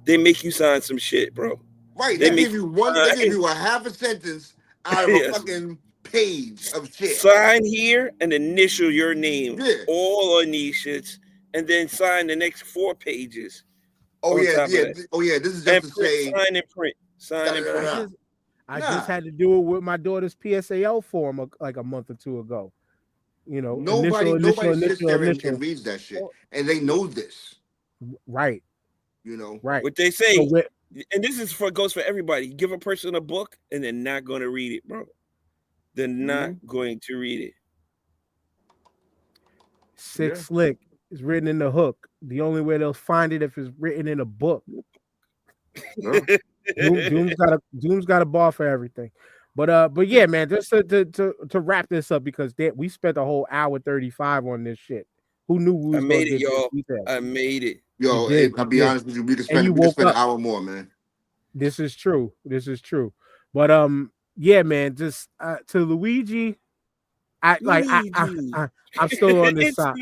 they make you sign some shit, bro. Right. They give you a half a sentence out of a fucking page of shit. Sign here and initial your name. Yeah. All on these shits. And then sign the next 4 pages. Oh yeah. This is just to say sign and print. I just had to do it with my daughter's PSAL form like a month or 2 ago. You know, Nobody sits there initial. and reads that shit, and they know this. Right. You know, Right. What they say, So and this is goes for everybody. Give a person a book, and they're not going to read it, bro. They're not going to read it. Slick is written in the hook. The only way they'll find it if it's written in a book. Yeah. Doom's got a bar for everything. But yeah, man, just to wrap this up, because we spent a whole hour 35 on this shit. Who knew we was I made gonna it, get y'all. this detail? I made it. Yo, did, I'll be honest with you. We could spend an hour more, man. This is true. But yeah, man, just to Luigi, I'm still on this side.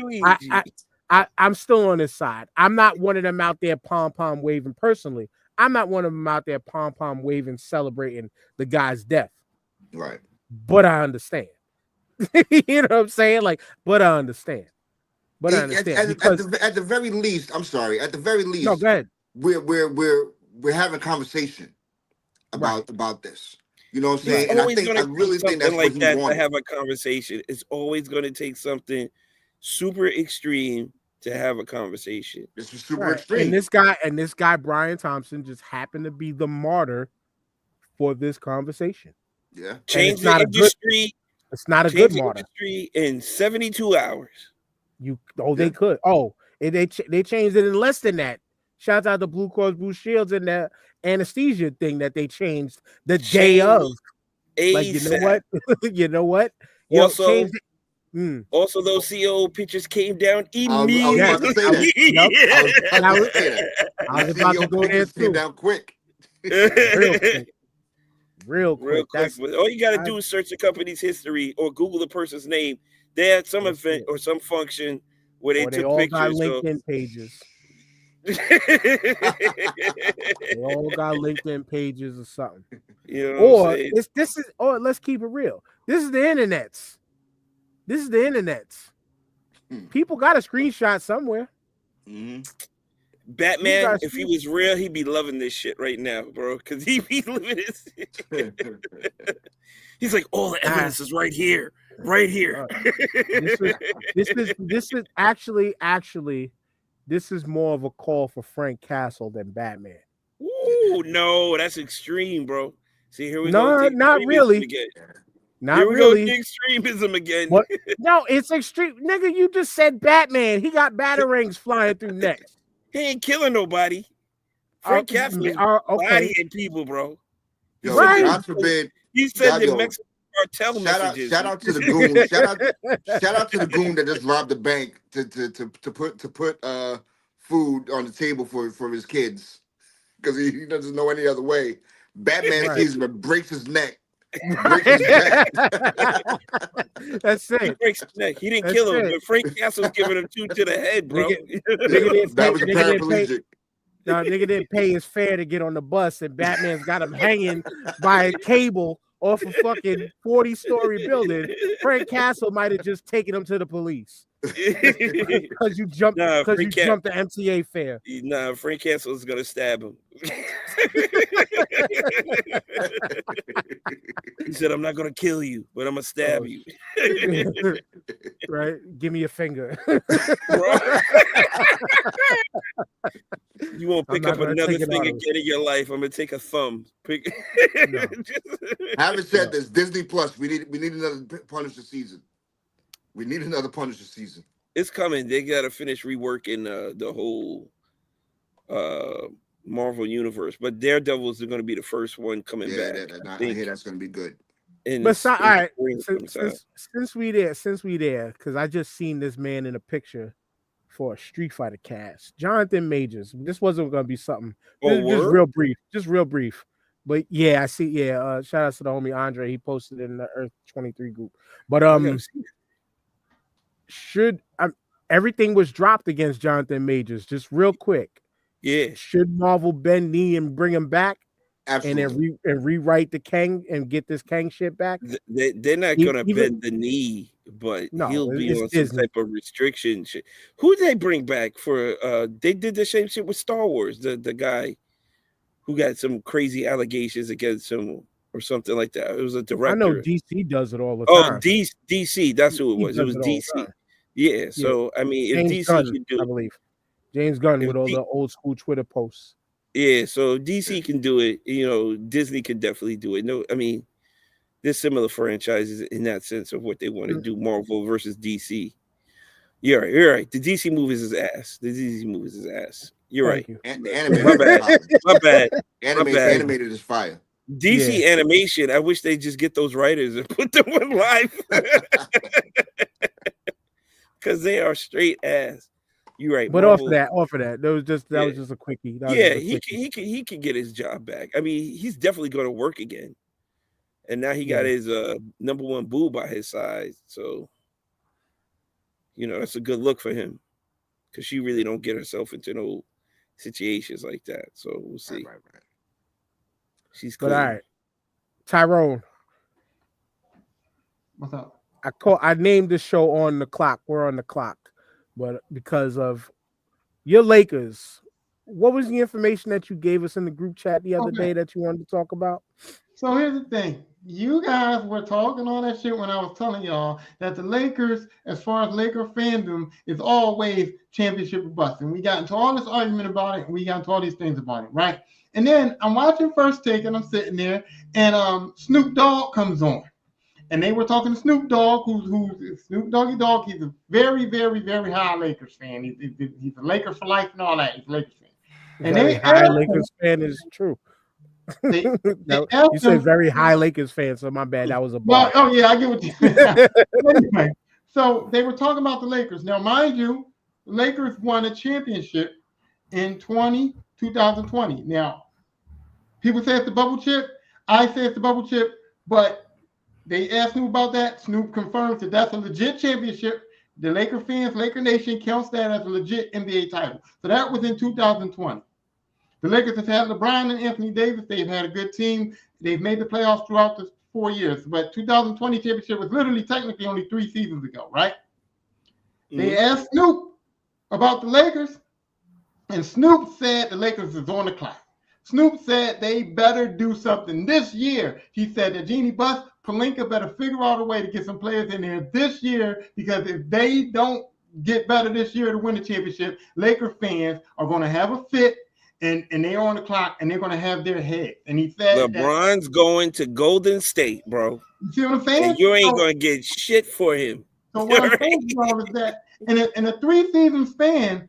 I'm still on this side. I'm not one of them out there pom-pom waving personally. I'm not one of them out there pom-pom waving, celebrating the guy's death. Right. But I understand. You know what I'm saying? But I understand. At the very least, I'm sorry. At the very least, no, go ahead. We're having conversation about this. You know what I'm saying? And I really think that's what he wanted. To have a conversation. It's always going to take something super extreme to have a conversation. This is super extreme. And this guy Brian Thompson just happened to be the martyr for this conversation. Yeah. Change the industry. It's not a good martyr. Industry in 72 hours. They could. They changed it in less than that. Shout out to Blue Cross Blue Shields and the anesthesia thing that they changed the day of. Like, you know what? You know what? Also, also those CO pictures came down immediately. I was about to go there too. Came down quick. Real quick. All you got to do is search the company's history or Google the person's name. They had some event or some function where they took all pictures. Got LinkedIn pages. They all got LinkedIn pages or something. You know or let's keep it real. This is the internets. People got a screenshot somewhere. Mm-hmm. Batman, if he was real, he'd be loving this shit right now, bro. Because he'd be living this. He's like, all the evidence is right here. This is actually this is more of a call for Frank Castle than Batman. Ooh, no, that's extreme, bro. See, here we go. No, not really. Again. Not here we really. Go, the extremism again. What? No, it's extreme. Nigga, you just said Batman. He got batarangs flying through necks. He ain't killing nobody. Frank Castle is bodying people, bro. Yo, God forbid. He said the Mexican cartel messages. Shout out to the goon. shout out to the goon that just robbed the bank to put food on the table for his kids because he doesn't know any other way. Batman sees him and breaks his neck. Breaks his neck. That's it. He breaks his neck. He didn't kill him, but Frank Castle's giving him 2 to the head, bro. That was a paraplegic. No, nigga didn't pay his fare to get on the bus, and Batman's got him hanging by a cable off a fucking 40-story building. Frank Castle might have just taken him to the police because you jumped the MTA fare. Nah, Frank Castle is gonna stab him. He said, "I'm not gonna kill you, but I'm gonna stab you." Right? Give me a finger. You won't pick up another thing again in your life. I'm gonna take a thumb. Having said this, Disney Plus, we need another Punisher season. We need another Punisher season. It's coming. They gotta finish reworking the whole Marvel universe, but Daredevil's are going to be the first one coming back. I hear that's going to be good. But all right, since we there, because I just seen this man in a picture for a Street Fighter cast, Jonathan Majors. This wasn't going to be something. Just real brief. But yeah, I see. Yeah, shout out to the homie Andre. He posted in the Earth 23 group. But everything was dropped against Jonathan Majors. Just real quick. Yeah. Should Marvel bend knee and bring him back? Absolutely. And rewrite the Kang and get this Kang shit back? They're not going to bend the knee, but he'll be on some type of restriction shit. Who did they bring back for? They did the same shit with Star Wars. The guy who got some crazy allegations against him or something like that. It was a I know director. DC does it all the Oh, time. DC. That's who it He was. It does was it all the DC. time. Yeah. Yeah, So I mean, if James DC Gunn, can do I it, believe. James Gunn if with all D- the old school Twitter posts. yeah. So DC can do it. Disney can definitely do it. No, I mean, there's similar franchises in that sense of what they want to do. Marvel versus DC. You're right. You're right. The DC movies is ass. The DC movies is ass. You're Thank right. you. The My animated bad. My bad. My bad. animated is fire. DC animation. I wish they just get those writers and put them in live because they are straight ass. You're right. But Marvel. off of that, that was just a quickie. That was Yeah, just a quickie. he can get his job back. I mean, he's definitely going to work again, and now he got his number one boo by his side. So, that's a good look for him because she really don't get herself into no situations like that. So we'll see. Right. She's clean. But all right, Tyrone. What's up? I named the show On the Clock. We're on the clock, but because of your Lakers, what was the information that you gave us in the group chat the other day that you wanted to talk about? So here's the thing. You guys were talking all that shit when I was telling y'all that the Lakers, as far as Laker fandom, is always championship or bust. And we got into all this argument about it, and we got into all these things about it, right? And then I'm watching First Take, and I'm sitting there, and Snoop Dogg comes on. And they were talking to Snoop Dogg, who's Snoop Doggy Dogg. He's a very, very, very high Lakers fan. He's a Lakers for life and all that. He's a Lakers fan. And very high Lakers fan is true. You said very high Lakers fan, so my bad. That was a bar. Oh yeah, I get what you anyway, so they were talking about the Lakers. Now, mind you, the Lakers won a championship in 2020. Now, people say it's the bubble chip. I say it's the bubble chip, but they asked Snoop about that. Snoop confirms that that's a legit championship. The Laker fans, Laker Nation counts that as a legit NBA title. So that was in 2020. The Lakers have had LeBron and Anthony Davis. They've had a good team. They've made the playoffs throughout the 4 years. But 2020 championship was literally technically only 3 seasons ago, right? Mm-hmm. They asked Snoop about the Lakers, and Snoop said the Lakers is on the clock. Snoop said they better do something this year. He said that Jeannie Buss, Pelinka better figure out a way to get some players in there this year, because if they don't get better this year to win the championship, Laker fans are going to have a fit. And they're on the clock, and they're going to have their head. And he said LeBron's going to Golden State, bro. You see what I'm saying? And you ain't going to get shit for him. So what I'm saying is that in a 3-season span,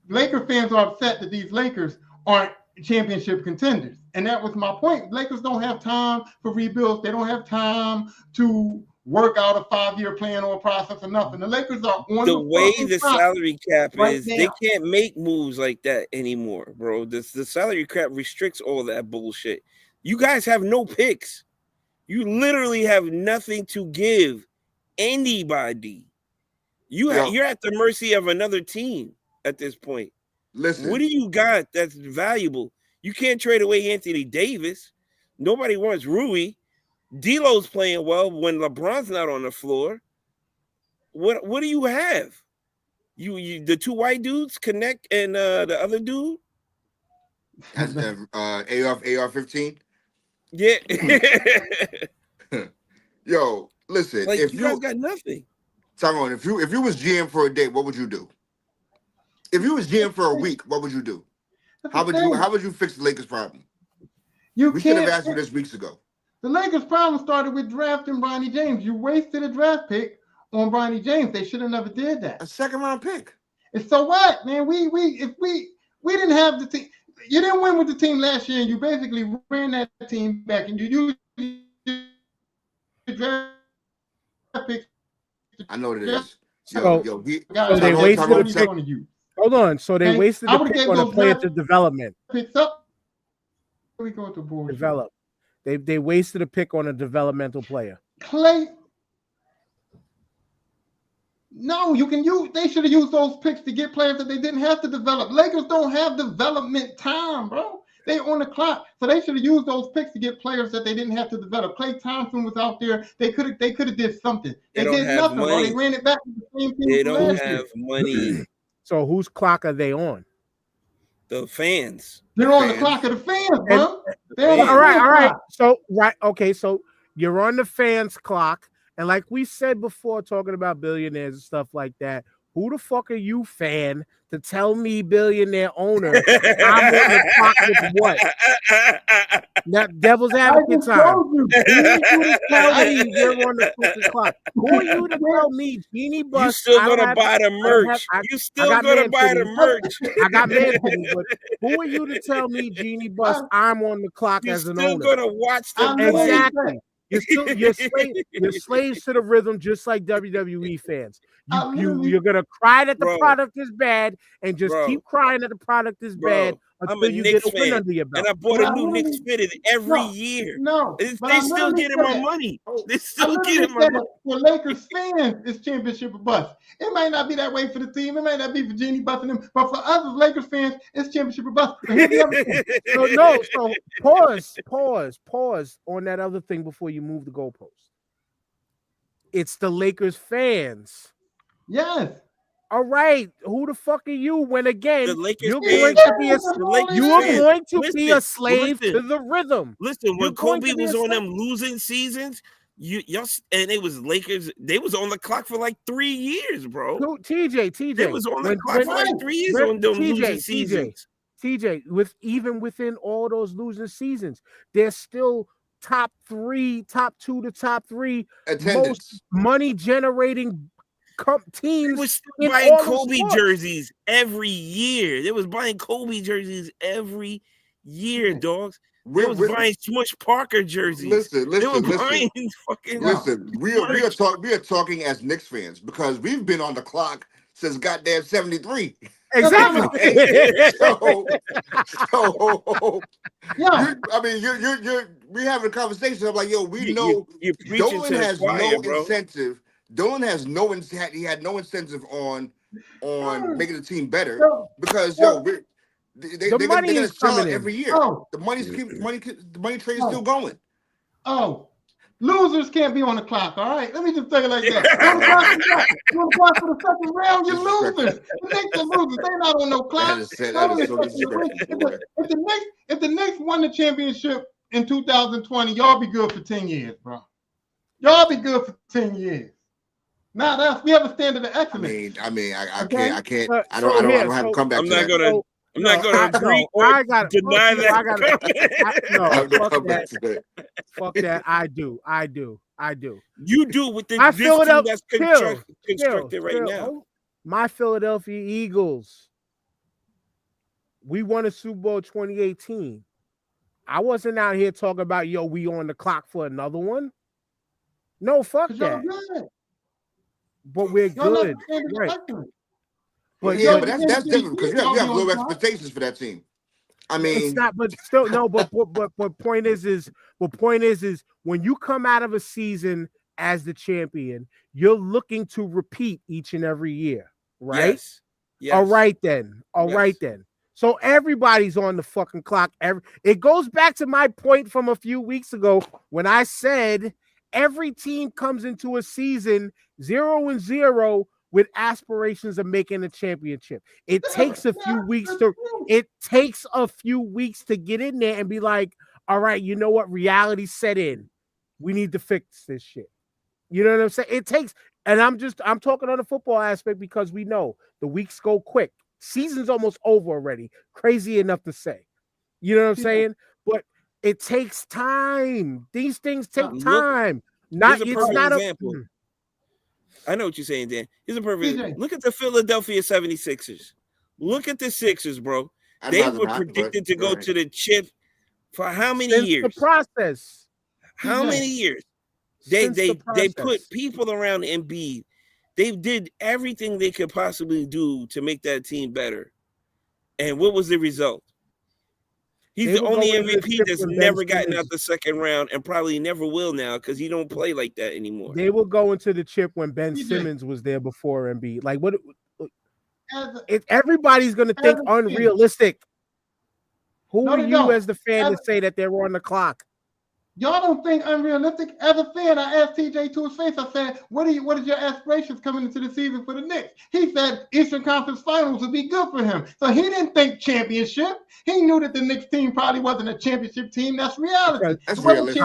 Laker fans are upset that these Lakers aren't championship contenders. And that was my point. Lakers don't have time for rebuilds. They don't have time to work out a 5-year plan or a process or nothing. The Lakers are on the way the salary cap right is, now. they can't make moves like that anymore, bro. The salary cap restricts all that bullshit. You guys have no picks. You literally have nothing to give anybody. You're at the mercy of another team at this point. Listen, what do you got that's valuable? You can't trade away Anthony Davis. Nobody wants Rui. D'Lo's playing well when LeBron's not on the floor. What do you have? You the 2 white dudes connect and the other dude? That's AR-15. Yeah. Yo, listen. Like, if you guys got nothing. Tyrone, if you was GM for a day, what would you do? If you was GM for a week, what would you do? How would you fix the Lakers' problem? We should have asked you this weeks ago. The Lakers' problem started with drafting Bronny James. You wasted a draft pick on Bronny James. They should have never did that. A 2nd-round pick. And so what, man? We didn't have the team. You didn't win with the team last year, and you basically ran that team back, and you used your draft picks. I know what it is. So they wasted a pick. Hold on. So they wasted the pick on a player to development. Picks up. We go to bullshit. Develop. They wasted a pick on a developmental player. Clay. No, they should have used those picks to get players that they didn't have to develop. Lakers don't have development time, bro. They on the clock. So they should have used those picks to get players that they didn't have to develop. Klay Thompson was out there. They could have did something. They did nothing, bro. They ran it back to the same thing. They don't have money. So whose clock are they on? The fans. They're on the clock of the fans, bro. They're All right. clock. So okay. So you're on the fans clock, and like we said before, talking about billionaires and stuff like that. Who the fuck are you, fan, to tell me, billionaire owner, I'm on the clock with what? Now, devil's advocate time. Who are you to tell me we're on the fucking clock? Who are you to tell me, Genie Bus? You still gonna buy the merch? You still gonna buy the merch? I got man titties, but who are you to tell me, Genie Bus, I'm on the clock as an owner? You're still gonna watch them. Exactly. You're slaves to the rhythm, just like WWE fans. You're gonna cry that the product is bad, and just keep crying that the product is bad until you get a win under your belt. And I bought a new Knicks fitted every year. They still getting my money. They still getting my money. For Lakers fans, it's championship or bust. It might not be that way for the team. It might not be for Genie Bus and them, but for us as Lakers fans, it's championship or bust. So pause on that other thing before you move the goalpost. It's the Lakers fans. Yes. All right. Who the fuck are you? When again, you're going to be a slave to the rhythm. Listen, when Kobe was on them losing seasons, and it was Lakers. They was on the clock for like 3 years, bro. TJ. They was on the clock for like 3 years on them losing seasons. TJ, even within all those losing seasons, they're still top 2 to top 3 most money generating teams. They was still buying Kobe jerseys every year. They was buying Kobe jerseys every year, dogs. They was buying Smush Parker jerseys. Listen. We are talking as Knicks fans because we've been on the clock since goddamn 73. Exactly. We're having a conversation. I'm like, yo, we know Dolan has no incentive. Dolan has he had no incentive on making the team better because they're gonna sell it every year. The money trade is still going. Losers can't be on the clock, all right? Let me just say it like that. You're on the clock for the second round, you're losers. The Knicks are losers. They're not on no clock. If the Knicks won the championship in 2020, y'all be good for 10 years, bro. Y'all be good for 10 years. Now we have a standard of excellence. I can't. I don't have a comeback. I'm not gonna agree or deny that. Fuck that. I do. You do with this team that's constructed right now. My Philadelphia Eagles. We won a Super Bowl 2018. I wasn't out here talking about we on the clock for another one. No, fuck that. But we're good. Right. But that's different because you have low expectations for that team. I mean, it's not, but still no. But point is when you come out of a season as the champion, you're looking to repeat each and every year, right? Yes. All right then. So everybody's on the fucking clock. It goes back to my point from a few weeks ago when I said every team comes into a season 0-0 with aspirations of making a championship. It takes a few weeks to get in there and be like, all right, you know what? Reality set in. We need to fix this shit. You know what I'm saying? It takes, and I'm talking on the football aspect because we know the weeks go quick. Season's almost over already. Crazy enough to say. You know what I'm saying? But it takes time. These things take time. It's not example. I know what you're saying, Dan. Here's a perfect. Look at the Philadelphia 76ers. Look at the Sixers, bro. They were predicted to go to the chip for how many years? The process. How many years? They put people around Embiid. They did everything they could possibly do to make that team better. And what was the result? He's the only MVP that's never gotten out the second round and probably never will now because he don't play like that anymore. They will go into the chip when Ben Simmons was there before Embiid. Like what? Everybody's going to think unrealistic. Who are you as the fan to say that they were on the clock? Y'all don't think unrealistic. As a fan, I asked TJ to his face. I said, "What is your aspirations coming into the season for the Knicks?" He said Eastern Conference Finals would be good for him. So he didn't think championship. He knew that the Knicks team probably wasn't a championship team. That's reality. That's realistic.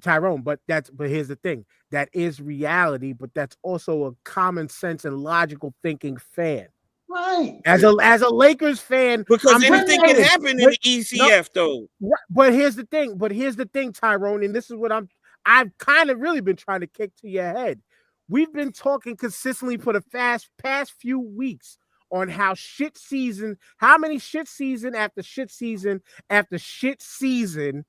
Tyrone, but here's the thing. That is reality, but that's also a common sense and logical thinking fan. Right. As a Lakers fan, because anything can happen in the ECF though. But here's the thing, Tyrone, and this is what I've kind of really been trying to kick to your head. We've been talking consistently for the past few weeks on how many shit season after shit season after shit season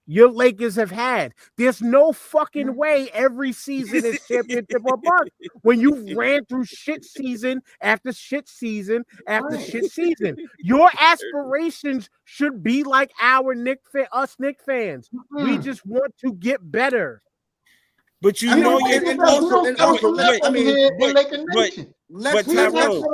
your Lakers have had. There's no fucking way every season is championship or bust. When you ran through shit season after shit season after shit season, your aspirations should be like us Knicks fans. We just want to get better. But you know, Let's be realistic.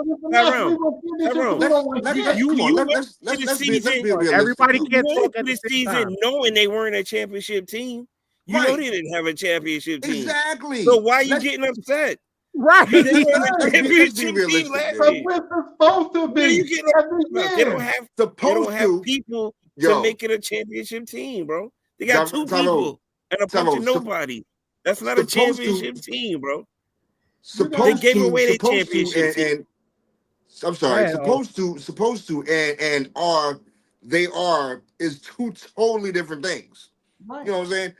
Everybody can't talk at the season knowing they weren't a championship team. You know they didn't have a championship team. Exactly. So why are you getting upset? Right. They weren't a championship team last year. We're supposed to be. They don't have people to make it a championship team, bro. They got two people and a bunch of nobody. That's not a championship team, bro. They gave away their championship team. I'm sorry. Supposed to, and they are is two totally different things. Right. You know what I'm saying?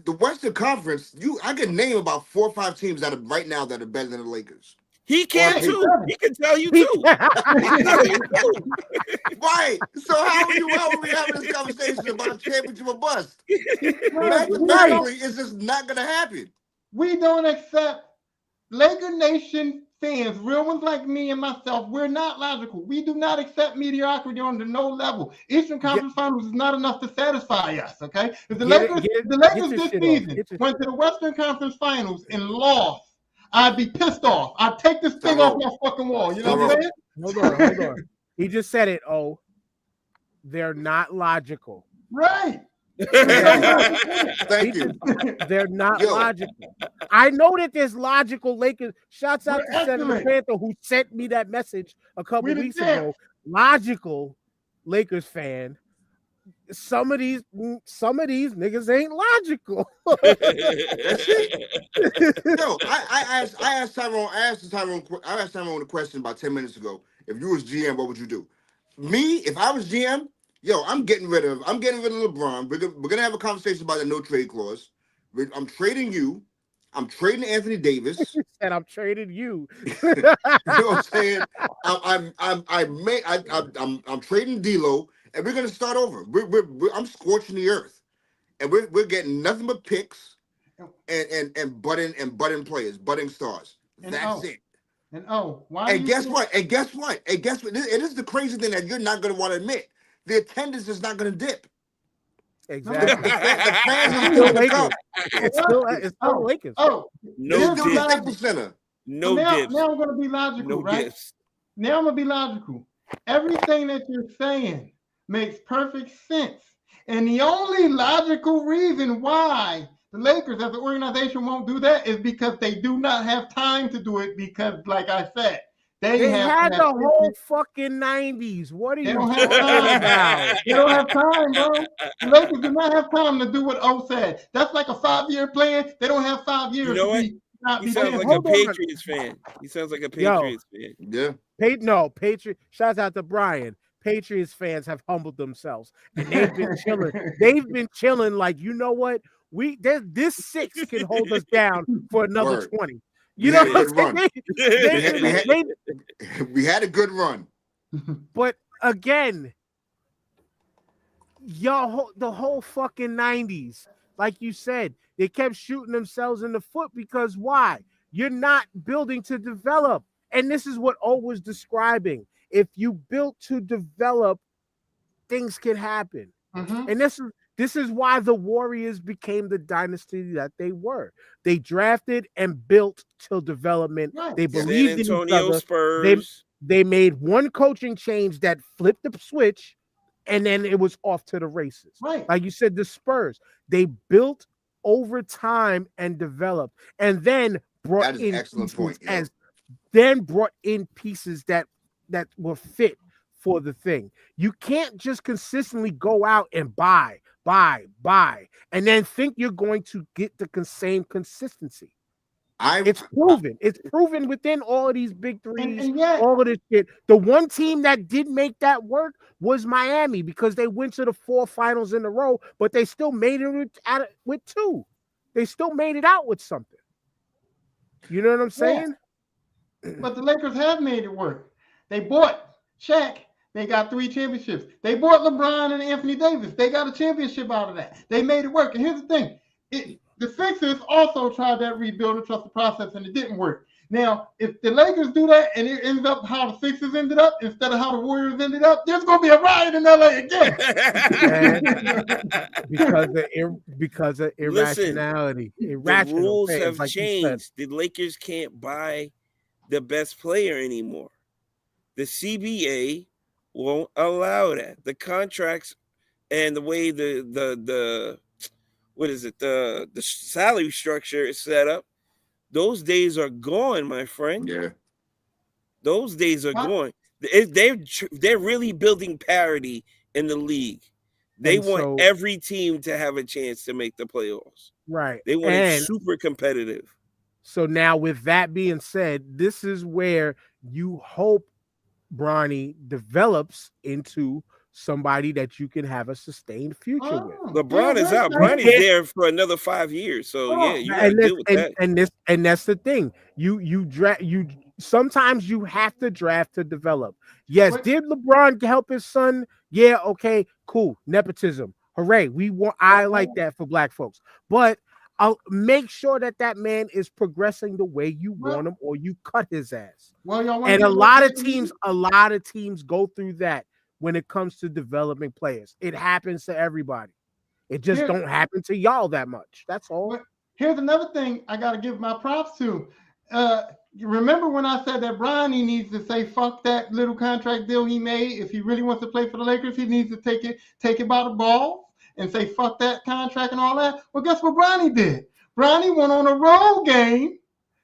The Western Conference, I can name about 4 or 5 teams that are right now that are better than the Lakers. He can too. He can tell you too. Right. So how are we having this conversation about championship or bust? Mathematically, it's just not gonna happen. We don't accept Laker Nation fans, real ones like me and myself. We're not logical. We do not accept mediocrity on no level. Eastern Conference Finals is not enough to satisfy us. Okay, if the Lakers this season went to the Western Conference Finals and lost, I'd be pissed off. I'd take this thing off my fucking wall. You know what I'm saying? Hold on. He just said it. Oh, they're not logical. Right. Thank you. They're not logical. I know that there's logical Lakers. Shouts out to Senator Panther who sent me that message a couple weeks ago. Logical Lakers fan. Some of these niggas ain't logical. Yo, I asked Tyrone a question about 10 minutes ago. If you was GM, what would you do? Me, if I was GM, I'm getting rid of LeBron. We're gonna have a conversation about the no trade clause. I'm trading you. I'm trading Anthony Davis. And I'm trading you. You know what I'm saying? I'm trading D'Lo, and we're gonna start over. I'm scorching the earth, and we're getting nothing but picks and budding players, budding stars. That's it. And why? And guess what? And guess what? It is the crazy thing that you're not gonna want to admit. The attendance is not going to dip. Exactly. The fans are still Lakers. It's still Lakers. No dips. No dips. Now I'm going to be logical, right? Dips. Now I'm going to be logical. Everything that you're saying makes perfect sense. And the only logical reason why the Lakers as an organization won't do that is because they do not have time to do it because, like I said, They had the whole fucking 90s. What are you talking about? They don't have time, bro. The Lakers do not have time to do what O said. That's like a 5-year plan. They don't have 5 years. You know what? He sounds like a Patriots fan. He sounds like a Patriots fan. Yeah. Patriots. Shouts out to Brian. Patriots fans have humbled themselves and they've been chilling. They've been chilling like, you know what? This 6 can hold us down for another 20. You know what I'm saying? We had a good run. But again, the whole fucking 90s, like you said, they kept shooting themselves in the foot because why? You're not building to develop. And this is what O was describing. If you build to develop, things can happen. Mm-hmm. And this is why the Warriors became the dynasty that they were. They drafted and built till development. Right. They believed in each other. Spurs. They made one coaching change that flipped the switch, and then it was off to the races. Right. Like you said, the Spurs, they built over time and developed, and then brought That is an in excellent pieces point, yo. that were fit for the thing. You can't just consistently go out and buy, and then think you're going to get the same consistency. It's proven. It's proven within all of these big threes, and yet, all of this shit. The one team that did make that work was Miami because they went to the 4 finals in a row, but they still made it with 2. They still made it out with something. You know what I'm saying? But the Lakers have made it work. They bought Shaq. They got 3 championships. They bought LeBron and Anthony Davis. They got a championship out of that. They made it work. And here's the thing. The Sixers also tried that rebuild and trust the process, and it didn't work. Now, if the Lakers do that and it ends up how the Sixers ended up instead of how the Warriors ended up, there's going to be a riot in LA again. because of irrationality. Listen, the rules have changed. The Lakers can't buy the best player anymore. The CBA won't allow that. The contracts and the way the salary structure is set up, those days are gone, my friend. Yeah. Those days are gone. They're really building parity in the league. They want every team to have a chance to make the playoffs. Right. They want it super competitive. So now with that being said, this is where you hope Bronny develops into somebody that you can have a sustained future with. LeBron is out. Bronny's there for another 5 years. So you gotta deal with that. And that's the thing. You sometimes you have to draft to develop. Yes, did LeBron help his son? Yeah, okay, cool. Nepotism. Hooray. I like that for black folks. But I'll make sure that man is progressing the way you want him, or you cut his ass. And a lot of teams go through that when it comes to developing players. It happens to everybody. It just don't happen to y'all that much. That's all. Here's another thing I got to give my props to. You remember when I said that Bronny needs to say fuck that little contract deal he made? If he really wants to play for the Lakers, he needs to take it by the balls and say fuck that contract and all that. Well, guess what Bronny did? Bronny went on a road game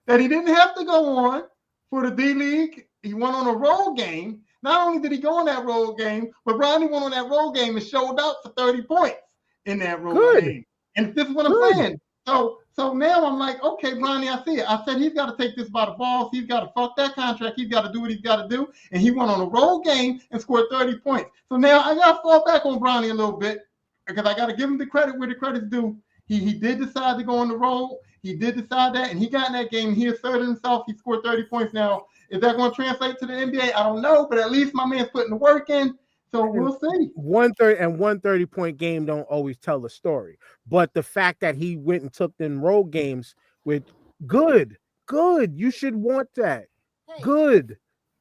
that he didn't have to go on for the D-League. He went on a road game. Not only did he go on that road game, but Bronny went on that road game and showed out for 30 points in that road game. And this is what I'm saying. So now I'm like, okay, Bronny, I see it. I said he's got to take this by the balls. He's got to fuck that contract. He's got to do what he's got to do. And he went on a road game and scored 30 points. So now I got to fall back on Bronny a little bit because I got to give him the credit where the credit's due. He did decide to go on the road. He did decide that, and he got in that game. He asserted himself. He scored 30 points. Now, is that going to translate to the NBA? I don't know, but at least my man's putting the work in. So we'll see. 130-point game don't always tell the story. But the fact that he went and took them road games with good. You should want that. Hey, good.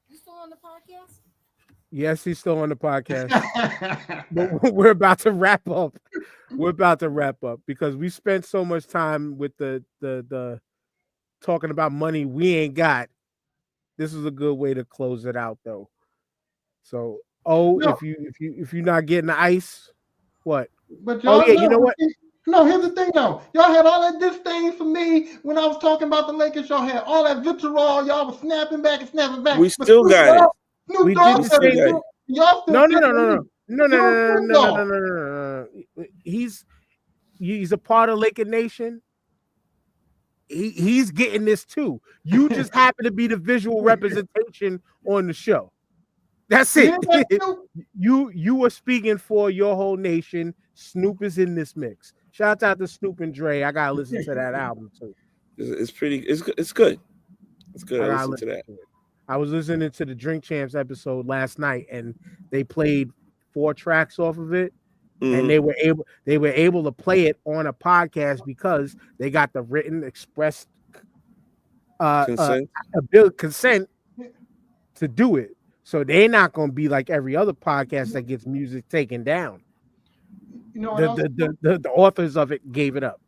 You still on the podcast? Yes, he's still on the podcast. But we're about to wrap up. We're about to wrap up because we spent so much time with the talking about money we ain't got. This is a good way to close it out, though. So, if you're not getting the ice, what? But y'all you know what? No, here's the thing, though. Y'all had all that disdain for me when I was talking about the Lakers. Y'all had all that vitriol. Y'all was snapping back and snapping back. We still got it. Snoop Dogg said it. Y'all still No. He's a part of Laker Nation. He's getting this too. You just happen to be the visual representation on the show. That's it. You are speaking for your whole nation. Snoop is in this mix. Shout out to Snoop and Dre. I gotta listen to that album too. It's good. It's good. I listen to that. I was listening to the Drink Champs episode last night, and they played 4 tracks off of it, and they were able to play it on a podcast because they got the written express consent to do it. So they're not going to be like every other podcast that gets music taken down. You know, the authors of it gave it up.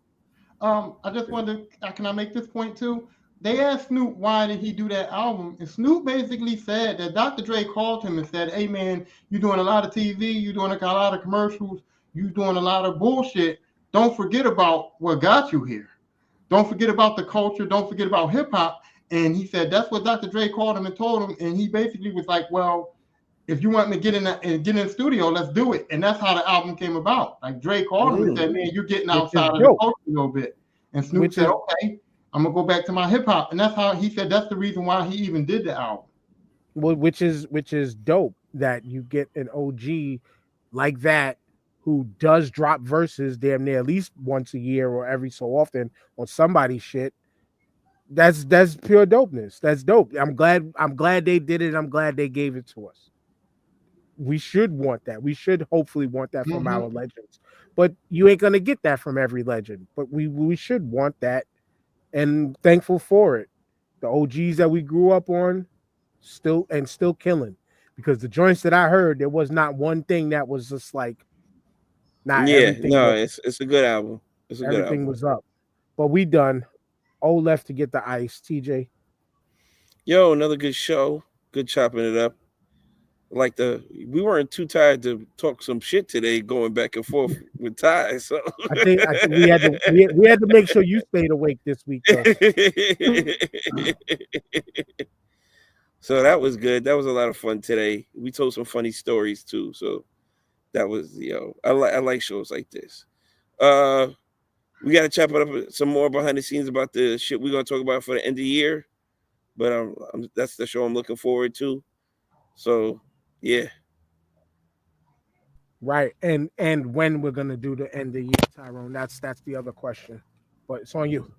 I just wanted to, can I make this point too? they asked Snoop why did he do that album, and Snoop basically said that Dr. Dre called him and said, "Hey man, you're doing a lot of TV, you're doing a lot of commercials, you're doing a lot of bullshit. Don't forget about what got you here. Don't forget about the culture. Don't forget about hip hop." And he said that's what Dr. Dre called him and told him, and he basically was like, "Well, if you want me to get in the studio, let's do it." And that's how the album came about. Like Dre called him and said, "Man, you're getting Which is outside of the dope. culture a little bit." And Snoop Which said, is "Okay, I'm gonna go back to my hip hop." And that's how he said that's the reason why he even did the album. which is dope that you get an OG like that who does drop verses damn near at least once a year or every so often on somebody's shit. That's pure dopeness. That's dope. I'm glad they did it. I'm glad they gave it to us. We should want that. We should hopefully want that from our legends. But you ain't gonna get that from every legend. But we should want that and thankful for it. The OGs that we grew up on still killing. Because the joints that I heard, there was not one thing that was just like not Yeah, everything no, was it's a good album. It's a good everything album. was up. But we done. O left to get the ice. TJ. Yo, another good show. Good chopping it up. Like we weren't too tired to talk some shit today, going back and forth with Ty. So I think we had to make sure you stayed awake this week though. So that was good. That was a lot of fun today. We told some funny stories too. So that was I like shows like this. We got to chop it up some more behind the scenes about the shit we're gonna talk about for the end of the year. But that's the show I'm looking forward to. So yeah. Right. And when we're gonna do the end of the year, Tyrone. That's the other question. But it's on you.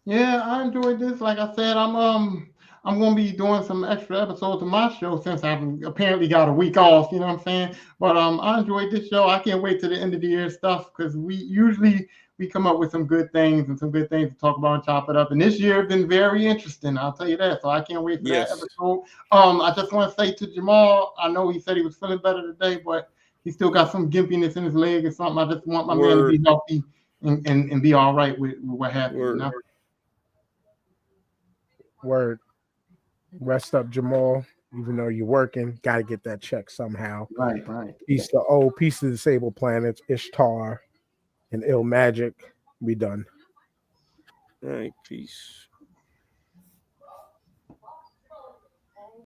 Yeah, I enjoyed this. Like I said, I'm gonna be doing some extra episodes of my show since I've apparently got a week off. You know what I'm saying? But I enjoyed this show. I can't wait to the end of the year stuff because we come up with some good things and some good things to talk about and chop it up. And this year has been very interesting. I'll tell you that. So I can't wait for that Yes. episode. I just want to say to Jamal, I know he said he was feeling better today, but he still got some gimpiness in his leg or something. I just want my man to be healthy and be all right with what happened. You know? Word. Rest up, Jamal. Even though you're working, got to get that check somehow. Right. Peace to Disabled Planets, Ishtar, and Ill Magic. We done. All right, peace.